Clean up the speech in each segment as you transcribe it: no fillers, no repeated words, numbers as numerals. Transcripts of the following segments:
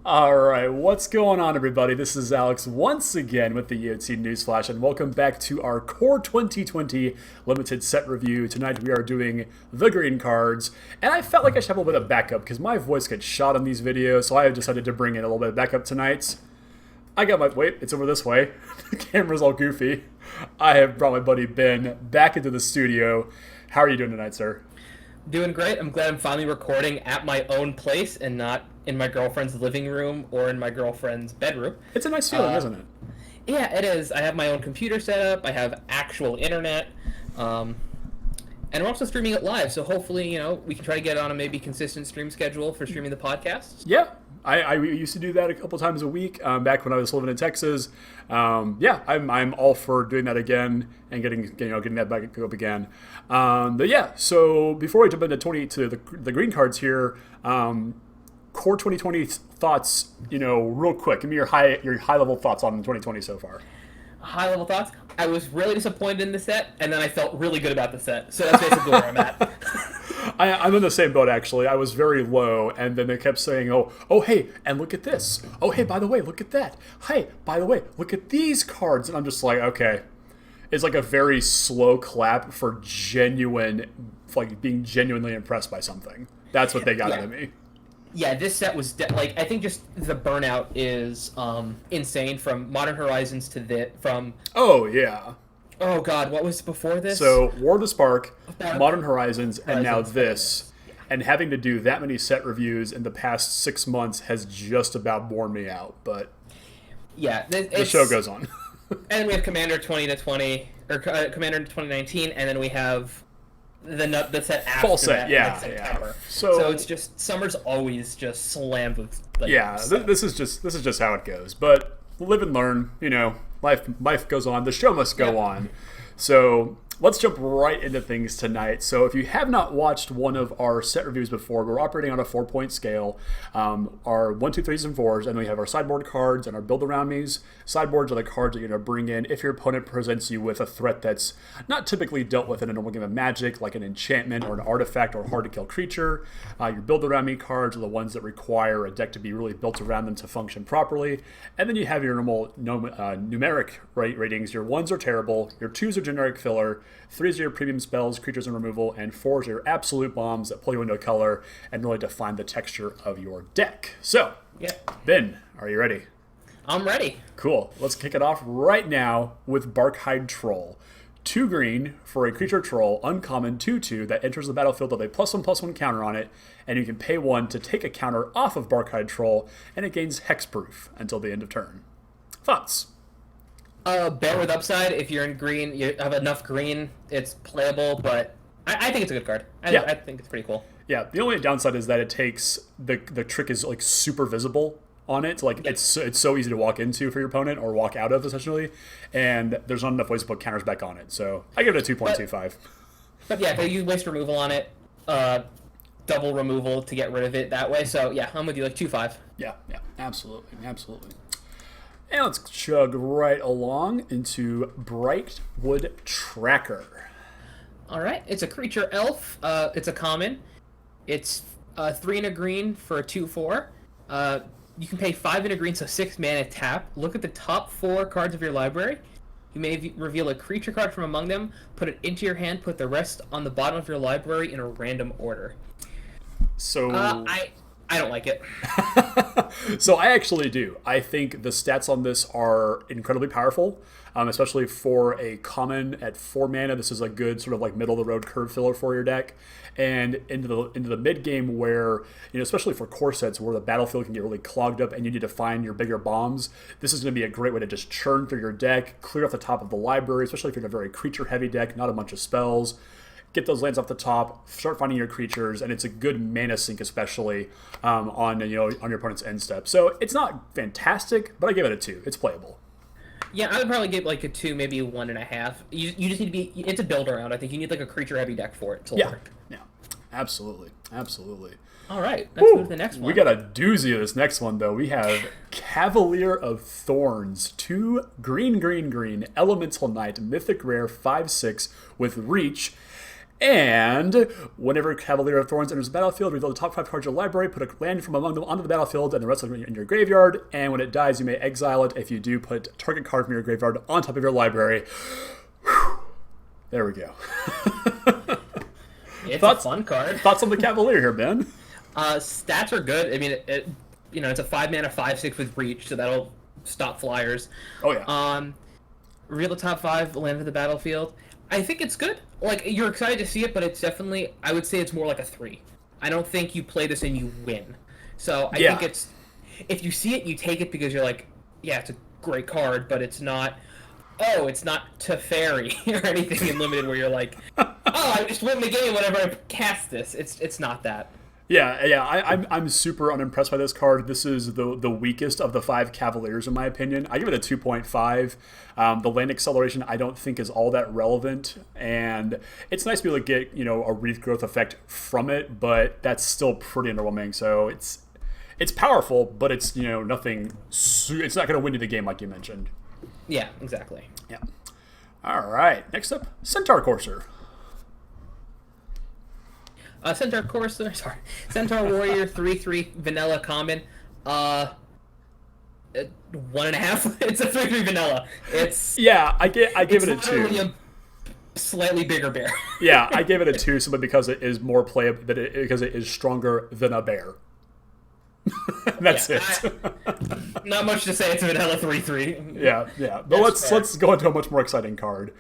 All right, what's going on, everybody? This is Alex once again with the EOT Newsflash, and welcome back to our Core 2020 limited set review. Tonight we are doing the green cards, and I felt like I should have a little bit of backup because my voice gets shot on these videos, so I have decided to bring in a little bit of backup tonight. I got my, wait, it's over this way. The camera's all goofy. I have brought my buddy Ben back into the studio. How are you doing tonight, sir? Doing great. I'm glad I'm finally recording at my own place and not in my girlfriend's living room or in my girlfriend's bedroom. It's a nice feeling, isn't it? Yeah, it is. I have my own computer set up. I have actual internet. And we're also streaming it live, so hopefully, we can try to get on a maybe consistent stream schedule for streaming the podcasts. Yeah. I used to do that a couple times a week back when I was living in Texas. I'm all for doing that again and getting that back up again. But yeah, so before we jump into the green cards here, Core 2020 thoughts, real quick. Give me your high level thoughts on 2020 so far. High level thoughts. I was really disappointed in the set, and then I felt really good about the set. So that's basically where I'm at. I'm in the same boat, actually. I was very low, and then they kept saying, oh, hey, and look at this. Oh, hey, by the way, look at that. Hey, by the way, look at these cards. And I'm just like, okay. It's like a very slow clap for being genuinely impressed by something. That's what they got out of me. Yeah, this set was, I think just the burnout is insane from Modern Horizons to Oh, yeah. Oh God, what was before this? So War of the Spark, Modern Horizons, and now this. Yeah. And having to do that many set reviews in the past 6 months has just about worn me out. But yeah, the show goes on. And then we have Commander 2020, or Commander 2019, and then we have the set after Full set, that, yeah. September. Yeah. So it's just summer's always just slammed with. This is just how it goes. But live and learn. Life goes on. The show must go on. So let's jump right into things tonight. So if you have not watched one of our set reviews before, we're operating on a 4-point scale. Our 1, 2, 3s, and 4s, and we have our sideboard cards and our build around me's. Sideboards are the cards that you're going to bring in if your opponent presents you with a threat that's not typically dealt with in a normal game of Magic, like an enchantment or an artifact or a hard-to-kill creature. Your build around me cards are the ones that require a deck to be really built around them to function properly. And then you have your normal numeric ratings. Your 1s are terrible, your 2s are generic filler, 3s are your premium spells, creatures, and removal, and 4s are your absolute bombs that pull you into a color and really define the texture of your deck. So, yeah. Ben, are you ready? I'm ready. Cool. Let's kick it off right now with Barkhide Troll. 2 green for a creature troll, uncommon 2/2 that enters the battlefield with a +1/+1 counter on it, and you can pay 1 to take a counter off of Barkhide Troll, and it gains hexproof until the end of turn. Thoughts? Bear with upside. If you're in green, you have enough green, it's playable, but I think it's a good card. I think it's pretty cool. Yeah, the only downside is that it takes, the trick is like super visible on it. It's so easy to walk into for your opponent or walk out of, essentially, and there's not enough ways to put counters back on it. So I give it a 2.25. But yeah, you waste removal on it, double removal to get rid of it that way. So yeah, I'm with you, like 2.5. Yeah, absolutely. And let's chug right along into Brightwood Tracker. All right, it's a creature elf. It's a common. It's 3 and a green for a 2/4. You can pay 5 and a green, so 6 mana tap. Look at the top 4 cards of your library. You may reveal a creature card from among them, put it into your hand, put the rest on the bottom of your library in a random order. So I don't like it. So I actually do. I think the stats on this are incredibly powerful, especially for a common at 4 mana. This is a good sort of like middle of the road curve filler for your deck. And into the mid game where, especially for core sets where the battlefield can get really clogged up and you need to find your bigger bombs, this is going to be a great way to just churn through your deck, clear off the top of the library, especially if you're in a very creature heavy deck, not a bunch of spells. Get those lands off the top, start finding your creatures, and it's a good mana sink, especially on your opponent's end step. So it's not fantastic, but I give it a 2. It's playable. Yeah, I would probably give like a 2, maybe 1.5. You just need to be. It's a build around. I think you need like a creature heavy deck for it to work. Yeah, absolutely. All right, let's move to the next one. We got a doozy of this next one, though. We have Cavalier of Thorns, 2 green, elemental knight, mythic rare, 5/6 with reach. And whenever Cavalier of Thorns enters the battlefield, reveal the top 5 cards of your library, put a land from among them onto the battlefield, and the rest of them in your graveyard. And when it dies, you may exile it. If you do, put target card from your graveyard on top of your library. Whew. There we go. It's a fun card. Thoughts on the Cavalier here, Ben? Stats are good. I mean, it's a 5-mana 5/6 with reach, so that'll stop flyers. Oh yeah. Reveal the top 5, land of the battlefield. I think it's good. Like, you're excited to see it, but it's definitely, I would say it's more like a 3. I don't think you play this and you win. So I think it's, if you see it, you take it because you're like, yeah, it's a great card, but it's not, it's not Teferi or anything in Limited where you're like, I just win the game whenever I cast this. It's not that. Yeah. I'm super unimpressed by this card. This is the weakest of the 5 Cavaliers, in my opinion. I give it a 2.5. The land acceleration I don't think is all that relevant, and it's nice to be able to get a wreath growth effect from it, but that's still pretty underwhelming. So it's powerful, but it's nothing. It's not going to win you the game like you mentioned. Yeah, exactly. Yeah. All right. Next up, Centaur Courser. Centaur Warrior 3/3 vanilla common. 1.5. It's a 3/3 vanilla. It's I give it a 2. A slightly bigger bear. Yeah, I gave it a 2 simply because it is more playable, because it is stronger than a bear. That's it. Not much to say. It's a vanilla 3/3. Yeah. But let's go into a much more exciting card.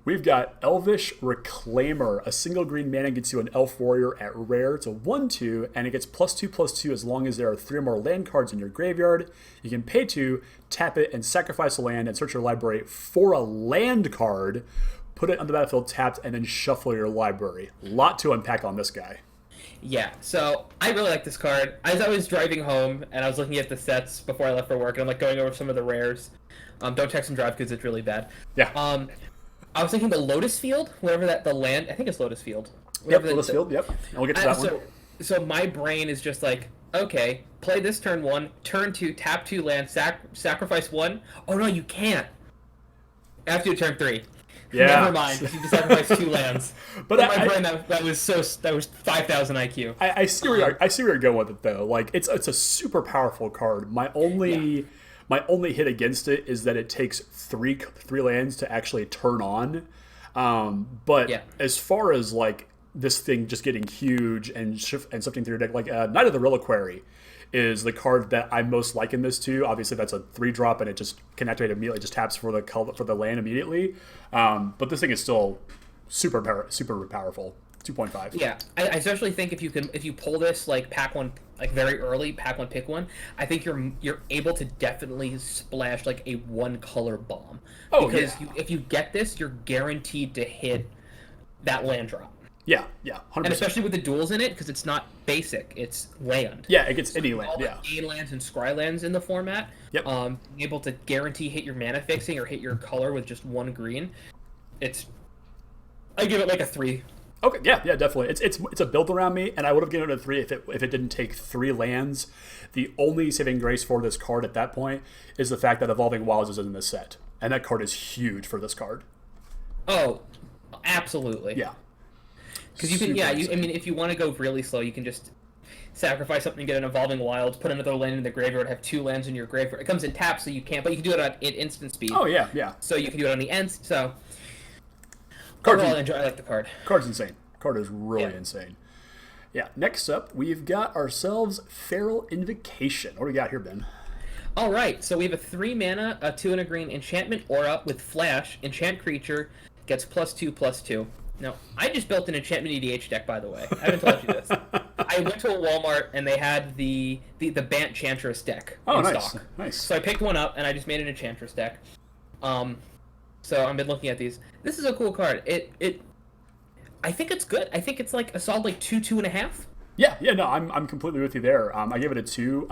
We've got Elvish Reclaimer. A single green mana gets you an Elf Warrior at rare. It's a 1/2, and it gets +2/+2 as long as there are 3 or more land cards in your graveyard. You can pay 2, tap it, and sacrifice a land, and search your library for a land card. Put it on the battlefield tapped, and then shuffle your library. Lot to unpack on this guy. Yeah, so I really like this card. As I was driving home, and I was looking at the sets before I left for work, and I'm like going over some of the rares. Don't text and drive because it's really bad. Yeah. I was thinking the Lotus Field, whatever the land. I think it's Lotus Field. Yep, Lotus Field. Yep. And we'll get to that one. So my brain is just like, okay, play this turn 1, turn 2, tap 2 land, sacrifice 1. Oh no, you can't. After turn 3. Yeah. Never mind. You just sacrifice 2 lands. But in my brain, that was 5,000 IQ. I see where you're going with it though. Like it's a super powerful card. My only hit against it is that it takes three lands to actually turn on. But as far as like this thing just getting huge and shifting through your deck, like Knight of the Reliquary is the card that I most like in this too. Obviously, that's a 3-drop and it just can activate immediately. Just taps for the land immediately. But this thing is still super powerful. 2.5. Yeah, I especially think if you pull this like pack one, like very early, pack one, pick one, I think you're able to definitely splash like a 1-color bomb. Because if you get this, you're guaranteed to hit that land drop. Yeah, 100%. And especially with the duels in it, because it's not basic, it's land. Yeah, it gets any land. All the gain lands and scry lands in the format. Yep. Being able to guarantee hit your mana fixing or hit your color with just 1 green. I give it like a 3. Okay, yeah, definitely. It's a build around me, and I would have given it a 3 if it didn't take 3 lands. The only saving grace for this card at that point is the fact that Evolving Wilds is in this set, and that card is huge for this card. Oh, absolutely. Yeah. Because you can, I mean, if you want to go really slow, you can just sacrifice something, get an Evolving Wilds, put another land in the graveyard, have 2 lands in your graveyard. It comes in tap, so you can't, but you can do it at instant speed. Oh yeah. So you can do it on the end. So Card's overall, I like the card. Card's insane. Card is really insane. Yeah. Next up, we've got ourselves Feral Invocation. What do we got here, Ben? All right. So we have a 3 mana, a 2 and a green enchantment aura with flash. Enchant creature gets +2/+2. Now, I just built an enchantment EDH deck, by the way. I haven't told you this. I went to a Walmart and they had the Bant Chantress deck in stock. Nice. So I picked one up and I just made an Enchantress deck. So I've been looking at these. This is a cool card. I think it's good. I think it's like a solid like 2.5. Yeah, no, I'm completely with you there. I gave it a 2.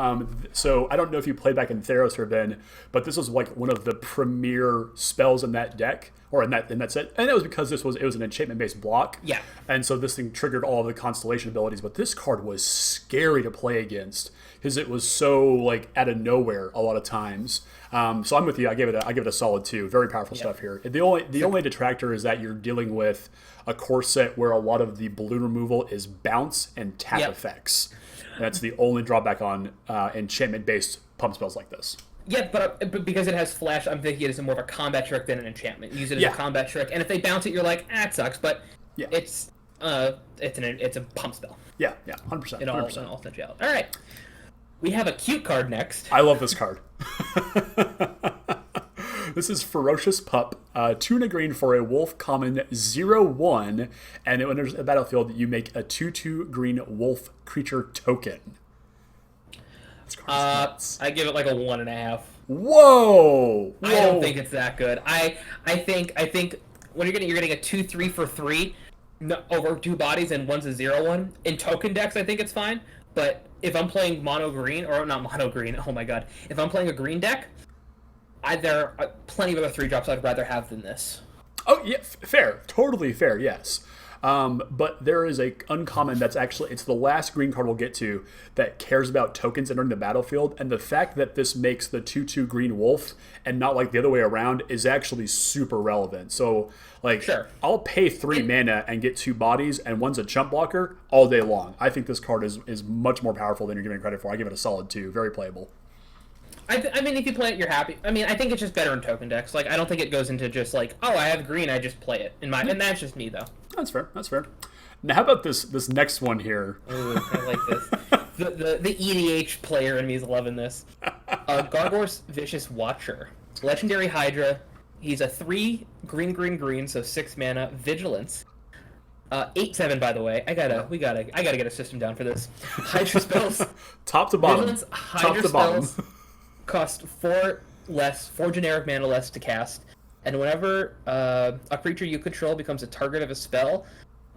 So I don't know if you played back in Theros or Ben, but this was like one of the premier spells in that deck, or in that set, and that was because it was an enchantment based block. Yeah. And so this thing triggered all of the constellation abilities, but this card was scary to play against because it was so like out of nowhere a lot of times. So I'm with you. I give it a solid 2. Very powerful stuff here. The only detractor is that you're dealing with a core set where a lot of the balloon removal is bounce and tap effects. And that's the only drawback on enchantment-based pump spells like this. Yeah, but because it has flash, I'm thinking it is more of a combat trick than an enchantment. Use it as a combat trick, and if they bounce it, you're like, it sucks. But it's a pump spell. Yeah, 100%. In all essentiality. All right, we have a cute card next. I love this card. This is Ferocious Pup, 2 and a green for a wolf common 0/1, and when there's a battlefield, you make a 2/2 green wolf creature token. I give it like a 1.5. Whoa! I don't think it's that good. I think when you're getting a 2/3 for 3 over 2 bodies and one's a 0/1 in token decks. I think it's fine. But if I'm playing mono green or not mono green, oh my god, if I'm playing a green deck, there are plenty of other 3-drops I'd rather have than this. Oh yeah, fair, totally fair. Yes. But there is a uncommon that's actually, it's the last green card we'll get to that cares about tokens entering the battlefield, and the fact that this makes the 2/2 green wolf and not like the other way around is actually super relevant. So I'll pay 3 mana and get 2 bodies, and one's a chump blocker all day long. I think this card is much more powerful than you're giving credit for. I give it a solid 2. Very playable. I mean, if you play it, you're happy. I mean, I think it's just better in token decks. Like, I don't think it goes into just like, oh, I have green, I just play it. And that's just me, though. That's fair. Now, how about this next one here? Ooh, I like this. The EDH player in me is loving this. Gargor's Vicious Watcher. Legendary Hydra. He's a 3 green, so 6 mana. Vigilance. 8/7, by the way. I gotta get a system down for this. Hydra spells. Top to bottom. Vigilance, Hydra spells cost 4 generic mana less to cast, and whenever a creature you control becomes a target of a spell,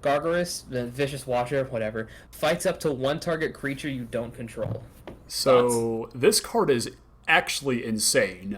Gargorus, the Vicious Watcher, whatever, fights up to 1 target creature you don't control. So this card is actually insane.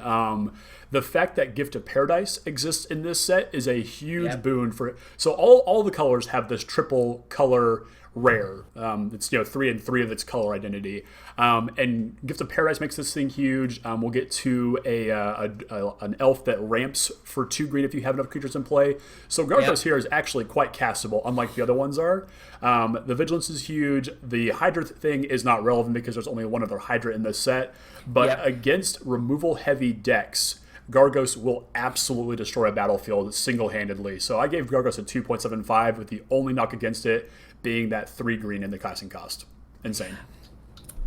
The fact that Gift of Paradise exists in this set is a huge boon for it. So all the colors have this triple color rare. It's 3 and 3 of its color identity. And Gift of Paradise makes this thing huge. We'll get to an elf that ramps for 2 green if you have enough creatures in play. So Gargos here is actually quite castable, unlike the other ones are. The Vigilance is huge. The Hydra thing is not relevant because there's only one other Hydra in this set. But against removal heavy decks, Gargos will absolutely destroy a battlefield single-handedly. So I gave Gargos a 2.75 with the only knock against it being that 3 green in the casting cost. Insane.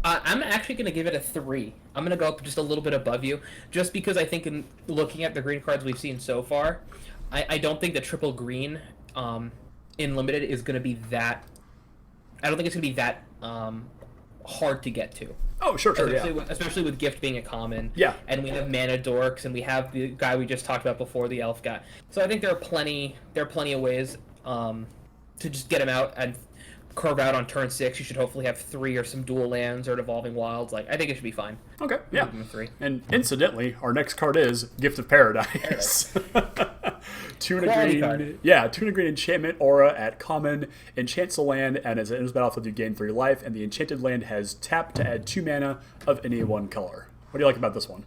I'm actually going to give it a 3. I'm going to go up just a little bit above you, just because I think in looking at the green cards we've seen so far, I don't think the triple green in Limited is going to be that... I don't think it's going to be that hard to get to. Oh, sure, especially with Gift being a common. Yeah. And we have Mana Dorks, and we have the guy we just talked about before, the elf guy. So I think there are plenty of ways to just get him out and curve out on turn 6. You should hopefully have 3 or some dual lands or an Evolving Wilds. Like, I think it should be fine. Okay, yeah. 3. And incidentally, our next card is Gift of Paradise. 2 and a green. Card. Yeah, 2 and a green enchantment aura at common. Enchants a land, and as it enters the battlefield, you gain 3 life, and the enchanted land has tap to add 2 mana of any one color. What do you like about this one?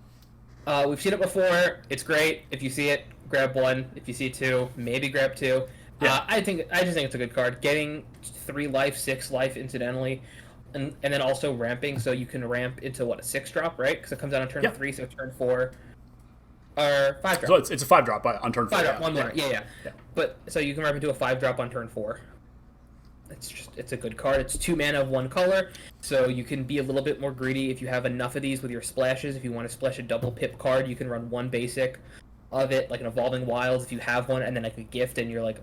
We've seen it before. It's great. If you see it, grab 1. If you see 2, maybe grab 2. Yeah. I just think it's a good card. Getting 3 life, 6 life, incidentally, and then also ramping, so you can ramp into a 6-drop, right? Because it comes out on turn 3, so turn 4 or 5-drop. So it's a 5-drop on turn 4. 5-drop, 1 more. Yeah. But so you can ramp into a 5-drop on turn 4. It's a good card. It's 2 mana of 1 color, so you can be a little bit more greedy if you have enough of these with your splashes. If you want to splash a double pip card, you can run 1 basic of it, like an Evolving Wilds if you have one, and then like a gift, and you're like,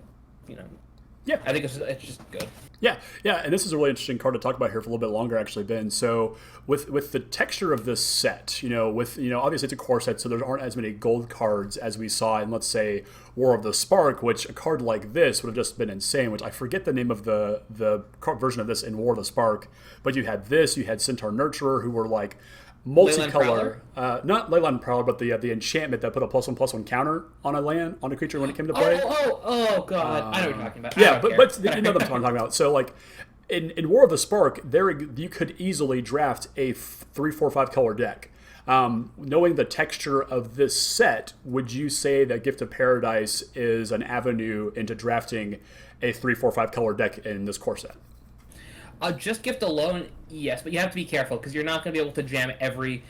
yeah, I think it's just good. Yeah, and this is a really interesting card to talk about here for a little bit longer, actually, Ben. So with the texture of this set, obviously it's a core set, so there aren't as many gold cards as we saw in, let's say, War of the Spark, which a card like this would have just been insane, which I forget the name of the card version of this in War of the Spark, but you had Centaur Nurturer, who were like multicolor, not Leyline Prowler, but the enchantment that put a +1/+1 counter on a creature when it came to play. Oh god, I know what you're talking about. Yeah, but you know what I'm talking about. So like in War of the Spark, you could easily draft a 3-4-5 color deck. Knowing the texture of this set, would you say that Gift of Paradise is an avenue into drafting a 3-4-5 color deck in this core set? Just Gift alone, yes, but you have to be careful because you're not going to be able to jam every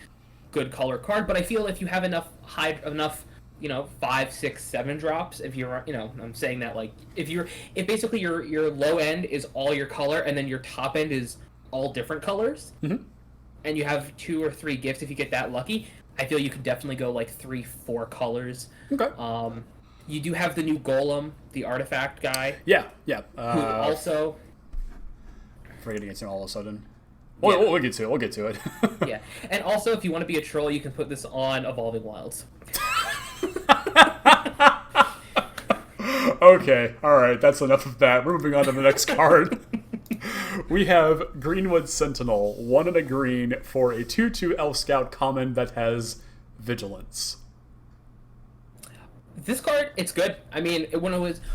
good color card. But I feel if you have enough 5, 6, 7 drops, if you're, I'm saying that like if basically your low end is all your color and then your top end is all different colors, and you have 2 or 3 gifts, if you get that lucky, I feel you could definitely go like 3, 4 colors. Okay. You do have the new Golem, the artifact guy. Yeah. Who also. Forgetting it's all of a sudden. We'll get to it. Yeah, and also if you want to be a troll, you can put this on Evolving Wilds. Okay, all right, that's enough of that. We're moving on to the next card. We have Greenwood Sentinel, 1 and a green for a 2/2 Elf Scout common that has Vigilance. This card, it's good. I mean,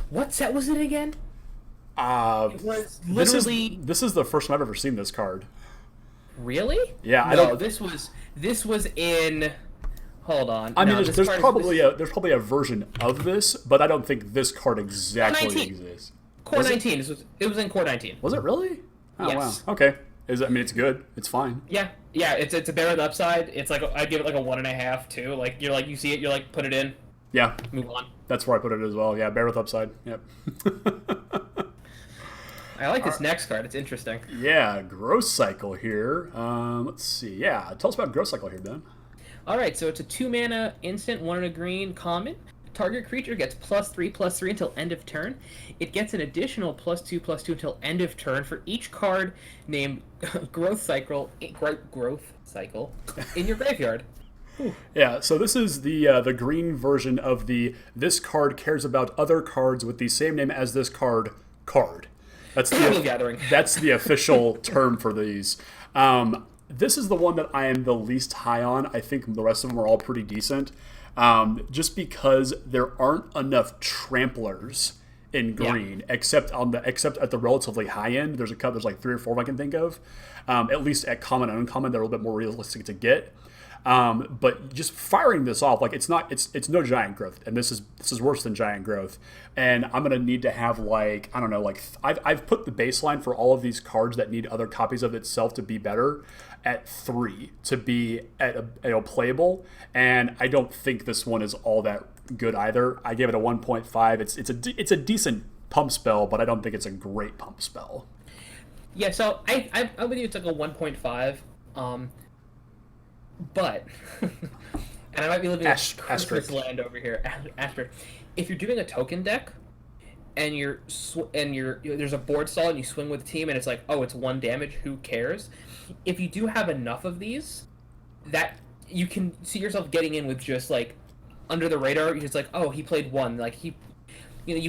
what set was it again? It was literally. This is the first time I've ever seen this card. Really? Yeah, No, this was in. Hold on. I mean, there's probably a version of this, but I don't think this card exactly exists. Core 19. It was in Core 19. Was it really? Oh, yes. Wow. Okay. It's good. It's fine. Yeah. It's a bear with upside. It's like I'd give it like a 1.5 too. Like you see it, you're like put it in. Yeah. Move on. That's where I put it as well. Yeah, bear with upside. Yep. I like this next card. It's interesting. Yeah, Growth Cycle here. Let's see. Yeah, tell us about Growth Cycle here, Ben. All right, so it's a 2-mana instant, 1 and a green common. Target creature gets +3/+3 until end of turn. It gets an additional +2/+2 until end of turn for each card named Growth Cycle in your graveyard. Yeah, so this is the green version of this card cares about other cards with the same name as this card. That's Gathering. That's the official term for these. This is the one that I am the least high on. I think the rest of them are all pretty decent. Just because there aren't enough tramplers in green, except at the relatively high end. There's like 3 or 4 I can think of. At least at common and uncommon, they're a little bit more realistic to get. But just firing this off, like it's no giant growth, and this is worse than giant growth. And I'm gonna need to have I've put the baseline for all of these cards that need other copies of itself to be better at 3 to be playable, and I don't think this one is all that good either. I gave it a 1.5. It's a decent pump spell, but I don't think it's a great pump spell. Yeah, so I with you, it's like a 1.5. But, and I might be living in Christmas land over here. If you're doing a token deck, and there's a board stall and you swing with the team and it's like, oh, it's 1 damage. Who cares? If you do have enough of these, that you can see yourself getting in with just like under the radar. You're just like, oh, he played 1. Like you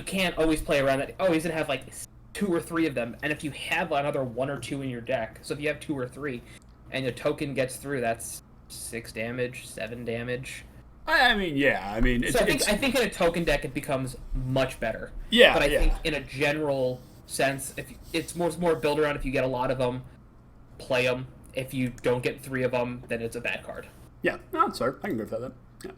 can't always play around that. Oh, he's gonna have like 2 or 3 of them. And if you have another 1 or 2 in your deck, so if you have 2 or 3, and the token gets through, that's 6 damage, 7 damage. I mean, yeah. I mean, I think in a token deck it becomes much better. Yeah, but I think in a general sense, if it's more build around. If you get a lot of them, play them. If you don't get 3 of them, then it's a bad card. Yeah, no, sorry, I can go for that then. Yeah.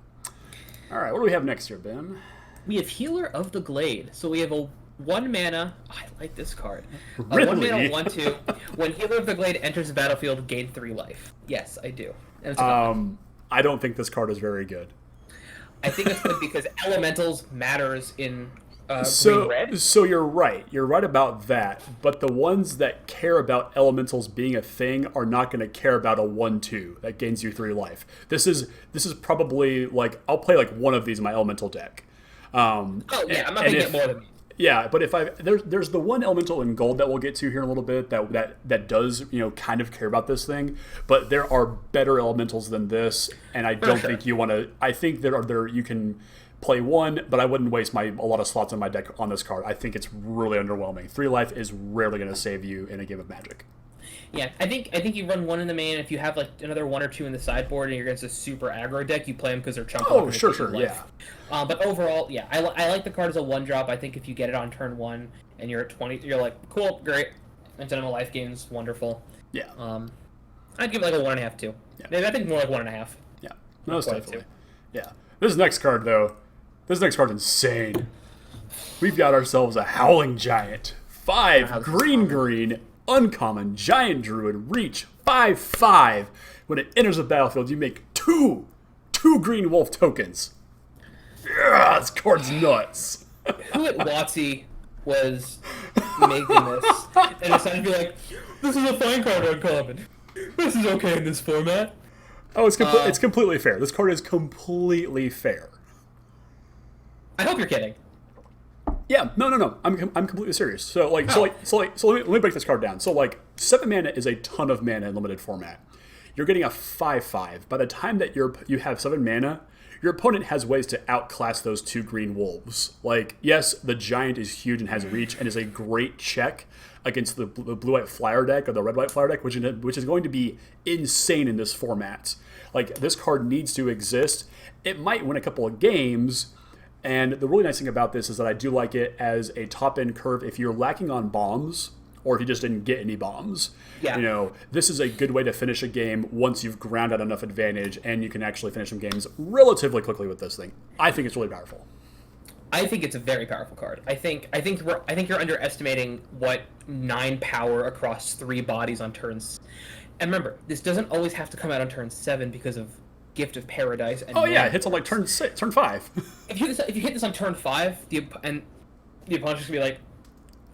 All right, what do we have next here, Ben? We have Healer of the Glade. So we have a 1 mana. Oh, I like this card. Really? 1 mana 1/2. When Healer of the Glade enters the battlefield, gain 3 life. Yes, I do. I don't think this card is very good. I think it's good because elementals matters in green-red. So you're right. You're right about that. But the ones that care about elementals being a thing are not going to care about a 1/2 that gains you 3 life. This is probably like I'll play like 1 of these in my elemental deck. I'm not going to get more than me. Yeah, but if there's the 1 elemental in gold that we'll get to here in a little bit that does kind of care about this thing, but there are better elementals than this, and I don't think you want to. I think there you can play 1, but I wouldn't waste a lot of slots in my deck on this card. I think it's really underwhelming. 3 life is rarely going to save you in a game of Magic. Yeah, I think you run 1 in the main. If you have like another 1 or 2 in the sideboard and you're against a super aggro deck, you play them because they're chunk. Oh, sure, yeah. But overall, yeah, I like the card as a 1-drop. I think if you get it on turn 1 and you're at 20, you're like, cool, great. Incidental life gains, wonderful. Yeah. I'd give it like a 1.5, 2. Yeah. Maybe I think more like 1.5. Yeah, most quite definitely. two. Yeah. This next card, though, this next card's insane. We've got ourselves a Howling Giant. 5 green, uncommon, giant druid, reach, 5/5. When it enters the battlefield, you make two green wolf tokens. Yeah, this card's nuts. Who at WotC was making this and decided to be like, this is a fine card uncommon. This is okay in this format. Oh, it's completely fair. This card is completely fair. I hope you're kidding. Yeah, no. I'm completely serious. So let me break this card down. So like 7 mana is a ton of mana in limited format. You're getting a 5/5. By the time that you have 7 mana, your opponent has ways to outclass those 2 green wolves. Like, yes, the giant is huge and has reach and is a great check against the blue-white flyer deck or the red-white flyer deck, which is going to be insane in this format. Like, this card needs to exist. It might win a couple of games. And the really nice thing about this is that I do like it as a top-end curve if you're lacking on bombs or if you just didn't get any bombs. Yeah. This is a good way to finish a game once you've ground out enough advantage and you can actually finish some games relatively quickly with this thing. I think it's really powerful. I think it's a very powerful card. I think you're underestimating what 9 power across 3 bodies on turns. And remember, this doesn't always have to come out on turn 7 because of Gift of Paradise. And it hits on like turn 5. If you hit this on turn 5, the opponent's just gonna be like,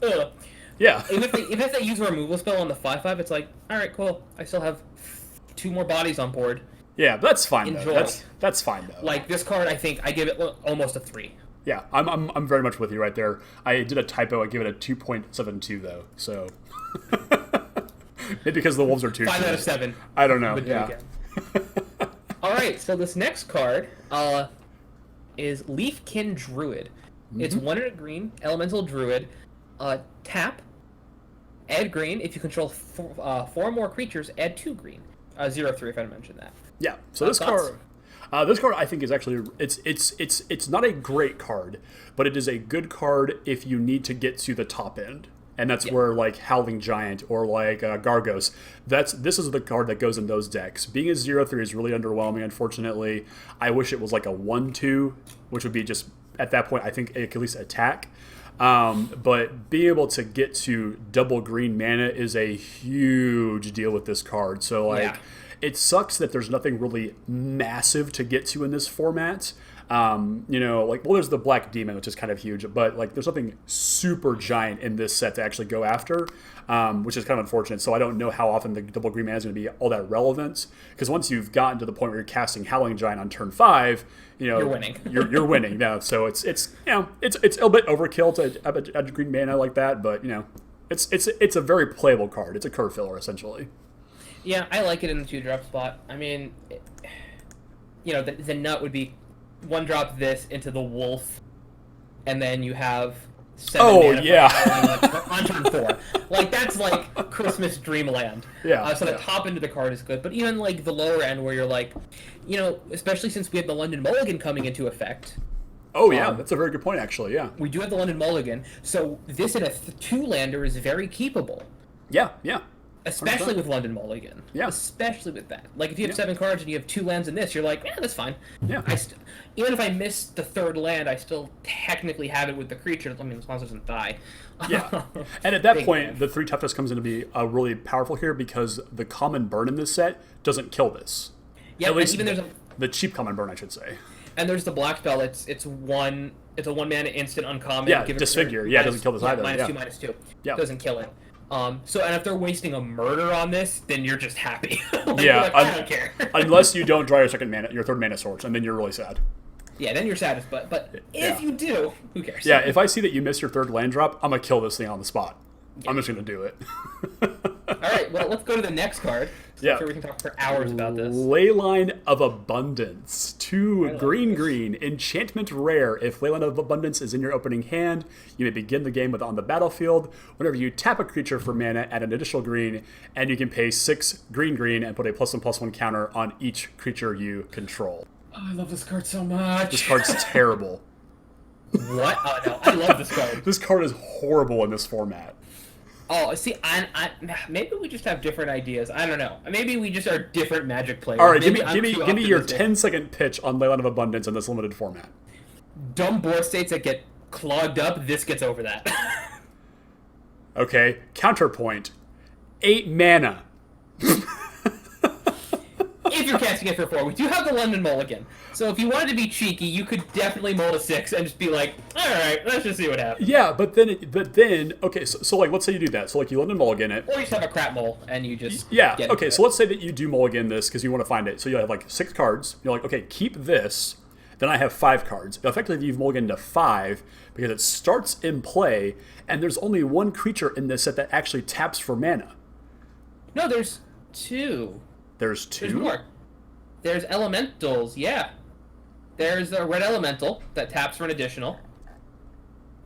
ugh. Yeah. If they use a removal spell on the 5/5, it's like, all right, cool. I still have 2 more bodies on board. Yeah, that's fine. Enjoy. Though. That's fine though. Like this card, I think I give it almost a 3. Yeah, I'm very much with you right there. I did a typo. I give it a 2.72 though. So maybe because the wolves are 2. 5 out of 7. I don't know. Yeah. All right, so this next card is Leafkin Druid. Mm-hmm. It's 1 and a green, elemental druid. Tap, add green. If you control 4 more creatures, add 2 green. 0/3 if I mentioned that. Yeah. So this card I think is actually it's not a great card, but it is a good card if you need to get to the top end. And that's where like Howling Giant or like Gargos, this is the card that goes in those decks. Being a 0/3 is really underwhelming, unfortunately. I wish it was like a 1/2, which would be just at that point I think it could at least attack. But being able to get to double green mana is a huge deal with this card. So like it sucks that there's nothing really massive to get to in this format. There's the Black Demon, which is kind of huge, but like there's nothing super giant in this set to actually go after, which is kind of unfortunate. So I don't know how often the double green mana is going to be all that relevant, because once you've gotten to the point where you're casting Howling Giant on turn 5, you're winning. you're winning now. So it's a little bit overkill to have a green mana like that, but it's a very playable card. It's a curve filler essentially. Yeah, I like it in the 2-drop spot. I mean, the nut would be 1-drop this into the wolf, and then you have 7 mana on turn 4. Like, that's like Christmas Dreamland. Yeah. So the top end of the card is good, but even like the lower end where you're like, especially since we have the London Mulligan coming into effect. Oh yeah, that's a very good point actually, yeah. We do have the London Mulligan, so this in a 2-lander is very keepable. Yeah. Especially 100%. With London Mulligan. Yeah. Especially with that. Like, if you have 7 cards and you have 2 lands in this, you're like, that's fine. Yeah. Even if I miss the 3rd land, I still technically have it with the creature. I mean, as long as it doesn't die. Yeah. And at that point, the 3 toughness comes in to be really powerful here because the common burn in this set doesn't kill this. Yeah, at least even there's the cheap common burn, I should say. And there's the black spell. It's a 1 mana instant uncommon. Yeah, disfigure. Yeah, it doesn't kill this either. -2/-2. Yeah. Doesn't kill it. And if they're wasting a murder on this, then you're just happy. I don't care. Unless you don't draw your 3rd mana source, and then you're really sad. Yeah, then you're sad, but if you do, who cares? Yeah, if I see that you miss your 3rd land drop, I'm gonna kill this thing on the spot. Yeah. I'm just gonna do it. All right, well, let's go to the next card. I'm sure we can talk for hours about this. Leyline of Abundance. 2 green. Enchantment rare. If Leyline of Abundance is in your opening hand, you may begin the game with on the battlefield. Whenever you tap a creature for mana, add an additional green, and you can pay 6 green and put a +1/+1 counter on each creature you control. Oh, I love this card so much. This card's terrible. What? Oh, no, I love this card. This card is horrible in this format. Oh, see, maybe we just have different ideas. I don't know. Maybe we just are different Magic players. All right, Maybe give me your 10-second pitch on Leyline of Abundance in this limited format. Dumb board states that get clogged up. This gets over that. Okay, counterpoint. 8 mana. If you're casting it for 4, we do have the London Mulligan. So if you wanted to be cheeky, you could definitely mull to 6 and just be like, all right, let's just see what happens. Yeah, but then, okay, so like, let's say you do that. So like, you London Mulligan it. Or you just have a crap mull and you just Okay, so let's say that you do Mulligan this because you want to find it. So you have like 6 cards. You're like, okay, keep this. Then I have 5 cards. Effectively, you've Mulliganed to 5 because it starts in play, and there's only one creature in this set that actually taps for mana. No, there's 2. There's 2? There's more. There's elementals, yeah. There's a red elemental that taps for an additional.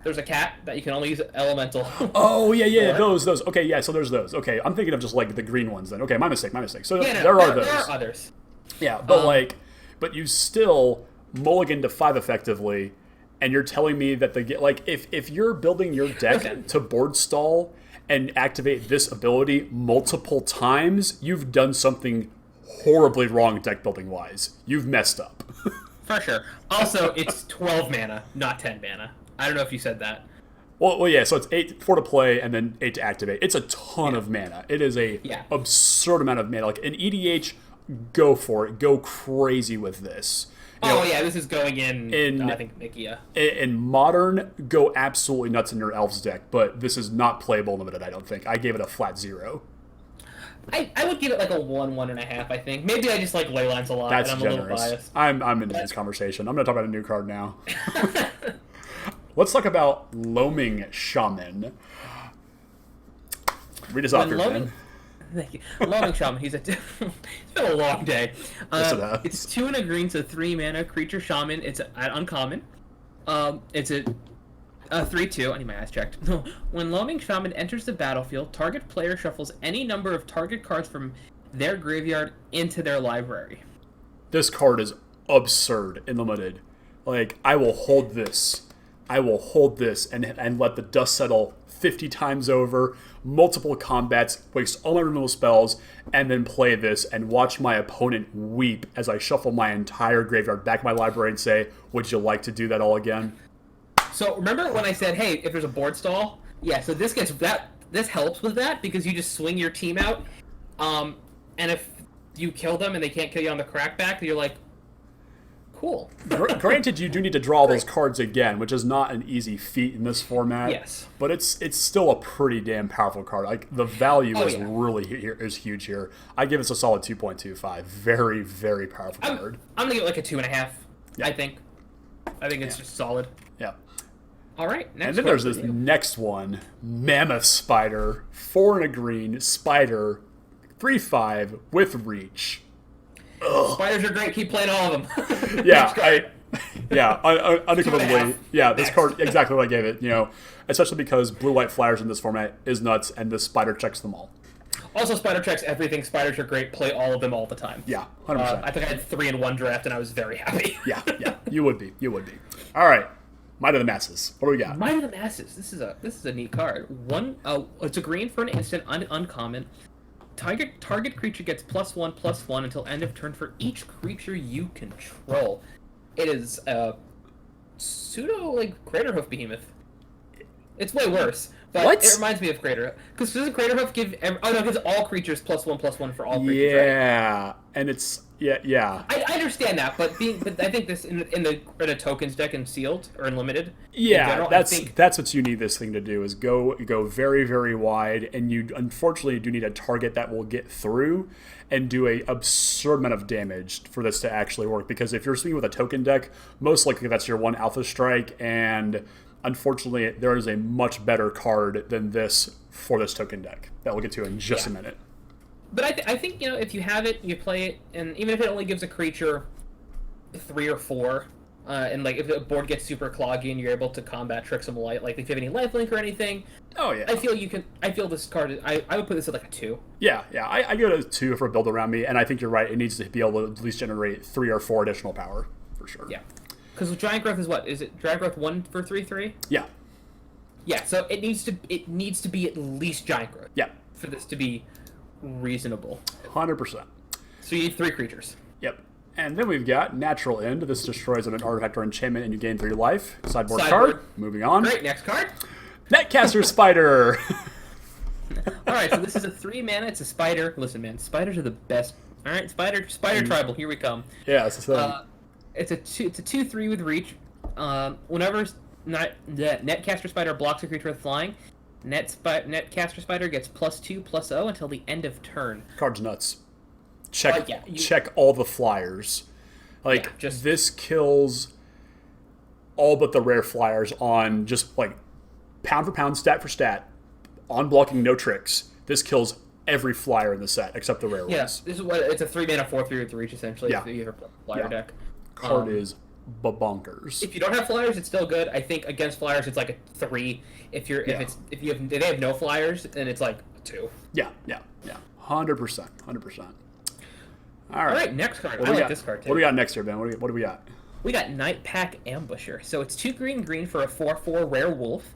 There's a cat that you can only use elemental. Oh, yeah, those. Okay, yeah, so there's those. Okay, I'm thinking of just like the green ones then. Okay, my mistake. So yeah, there are those. There are others. Yeah, but but you still mulligan to 5 effectively, and you're telling me that if you're building your deck to board stall and activate this ability multiple times, you've done something horribly wrong deck building wise. You've messed up. For sure. Also, it's 12 mana, not 10 mana. I don't know if you said that. Well, yeah. So it's 4 to play and then 8 to activate. It's a ton of mana. It is a absurd amount of mana. Like in EDH, go for it. Go crazy with this. This is going in I think Mikia. In Modern, go absolutely nuts in your Elves deck, but this is not playable limited, I don't think. I gave it a flat 0. I would give it like a 1.5, I think. Maybe I just like Leylines a lot, That's and I'm generous. a little biased. I'm into this conversation. I'm going to talk about a new card now. Let's talk about Loaming Shaman. Read us off here, man. Thank you. Loaming Shaman. It's been a long day. It's 2 and a green, so 3 mana creature shaman. It's an uncommon. It's a 3/2. I need my eyes checked. When Loaming Shaman enters the battlefield, target player shuffles any number of target cards from their graveyard into their library. This card is absurd in limited. Like, I will hold this and let the dust settle 50 times over, multiple combats, waste all my removal spells, and then play this and watch my opponent weep as I shuffle my entire graveyard back to my library and say, would you like to do that all again? So remember when I said, hey, if there's a board stall? Yeah, so this helps with that because you just swing your team out, and if you kill them and they can't kill you on the crackback, you're like, cool. Granted, you do need to draw those cards again, which is not an easy feat in this format. Yes, but it's still a pretty damn powerful card. Like the value is huge here. I give this a solid 2.25. Very, very powerful card. I'm gonna give it like a 2.5. Yeah. I think it's just solid. Yeah. All right. And then there's this next one, Mammoth Spider, 4 and a green spider, 3/5 with reach. Ugh. Spiders are great. Keep playing all of them. Unequivocally, this card, exactly what I gave it, especially because blue-white flyers in this format is nuts, and this spider checks them all. Also, spider checks everything. Spiders are great. Play all of them all the time. Yeah, 100%. I think I had 3 in one draft, and I was very happy. yeah, you would be. All right, Might of the Masses. What do we got? Might of the Masses. This is a neat card. It's a green for an instant, uncommon. Target creature gets +1/+1 until end of turn for each creature you control. It is a pseudo Craterhoof Behemoth. It's way worse, but what? It reminds me of Craterhoof. Because doesn't Craterhoof give? It gives all creatures +1/+1 for all creatures. Yeah, right? And it's yeah. I understand that, but I think this in a tokens deck in sealed or in limited. Yeah, in general, that's what you need this thing to do is go very, very wide, and you unfortunately do need a target that will get through and do a absurd amount of damage for this to actually work. Because if you're speaking with a token deck, most likely that's your one Alpha Strike, and unfortunately there is a much better card than this for this token deck that we'll get to in just a minute. But I think, if you have it, you play it, and even if it only gives a creature 3 or 4, and if the board gets super cloggy and you're able to combat Trick Some Light, if you have any lifelink or anything. Oh yeah. I feel this card. I would put this at a 2. Yeah. I give it a 2 for a build around me, and I think you're right. It needs to be able to at least generate 3 or 4 additional power for sure. Yeah. Because Giant Growth is what? Is it Giant Growth 1 for 3/3? Yeah. Yeah, so it needs to be at least giant growth. Yeah, For this to be reasonable. 100%. So you need 3 creatures. Yep. And then we've got Natural End. This destroys an artifact or enchantment and you gain 3 life. Sideboard card. Moving on. Great, next card. Netcaster Spider. Alright, so this is a 3 mana, it's a spider. Listen, man, spiders are the best. Alright, spider tribal, here we come. Yeah, it's a It's a 2/3 with reach. Whenever the Netcaster Spider blocks a creature with flying, Netcaster Spider gets +2/+0 until the end of turn. Card's nuts. Check yeah, check all the flyers. Like, this kills all but the rare flyers on just, like, pound for pound, stat for stat. On blocking, no tricks. This kills every flyer in the set, except the rare ones. This is what it's a 3 mana 4/3 with reach, essentially, Yeah. if you have a flyer deck. Card is bonkers. If you don't have flyers, it's still good. I think against flyers, it's like a 3. If they have no flyers, then it's like a 2. Yeah. 100%. All Right, next card. I like this card too. What do we got next here, Ben? What do we got? We got Night Pack Ambusher. So it's 2 green for a 4/4 rare wolf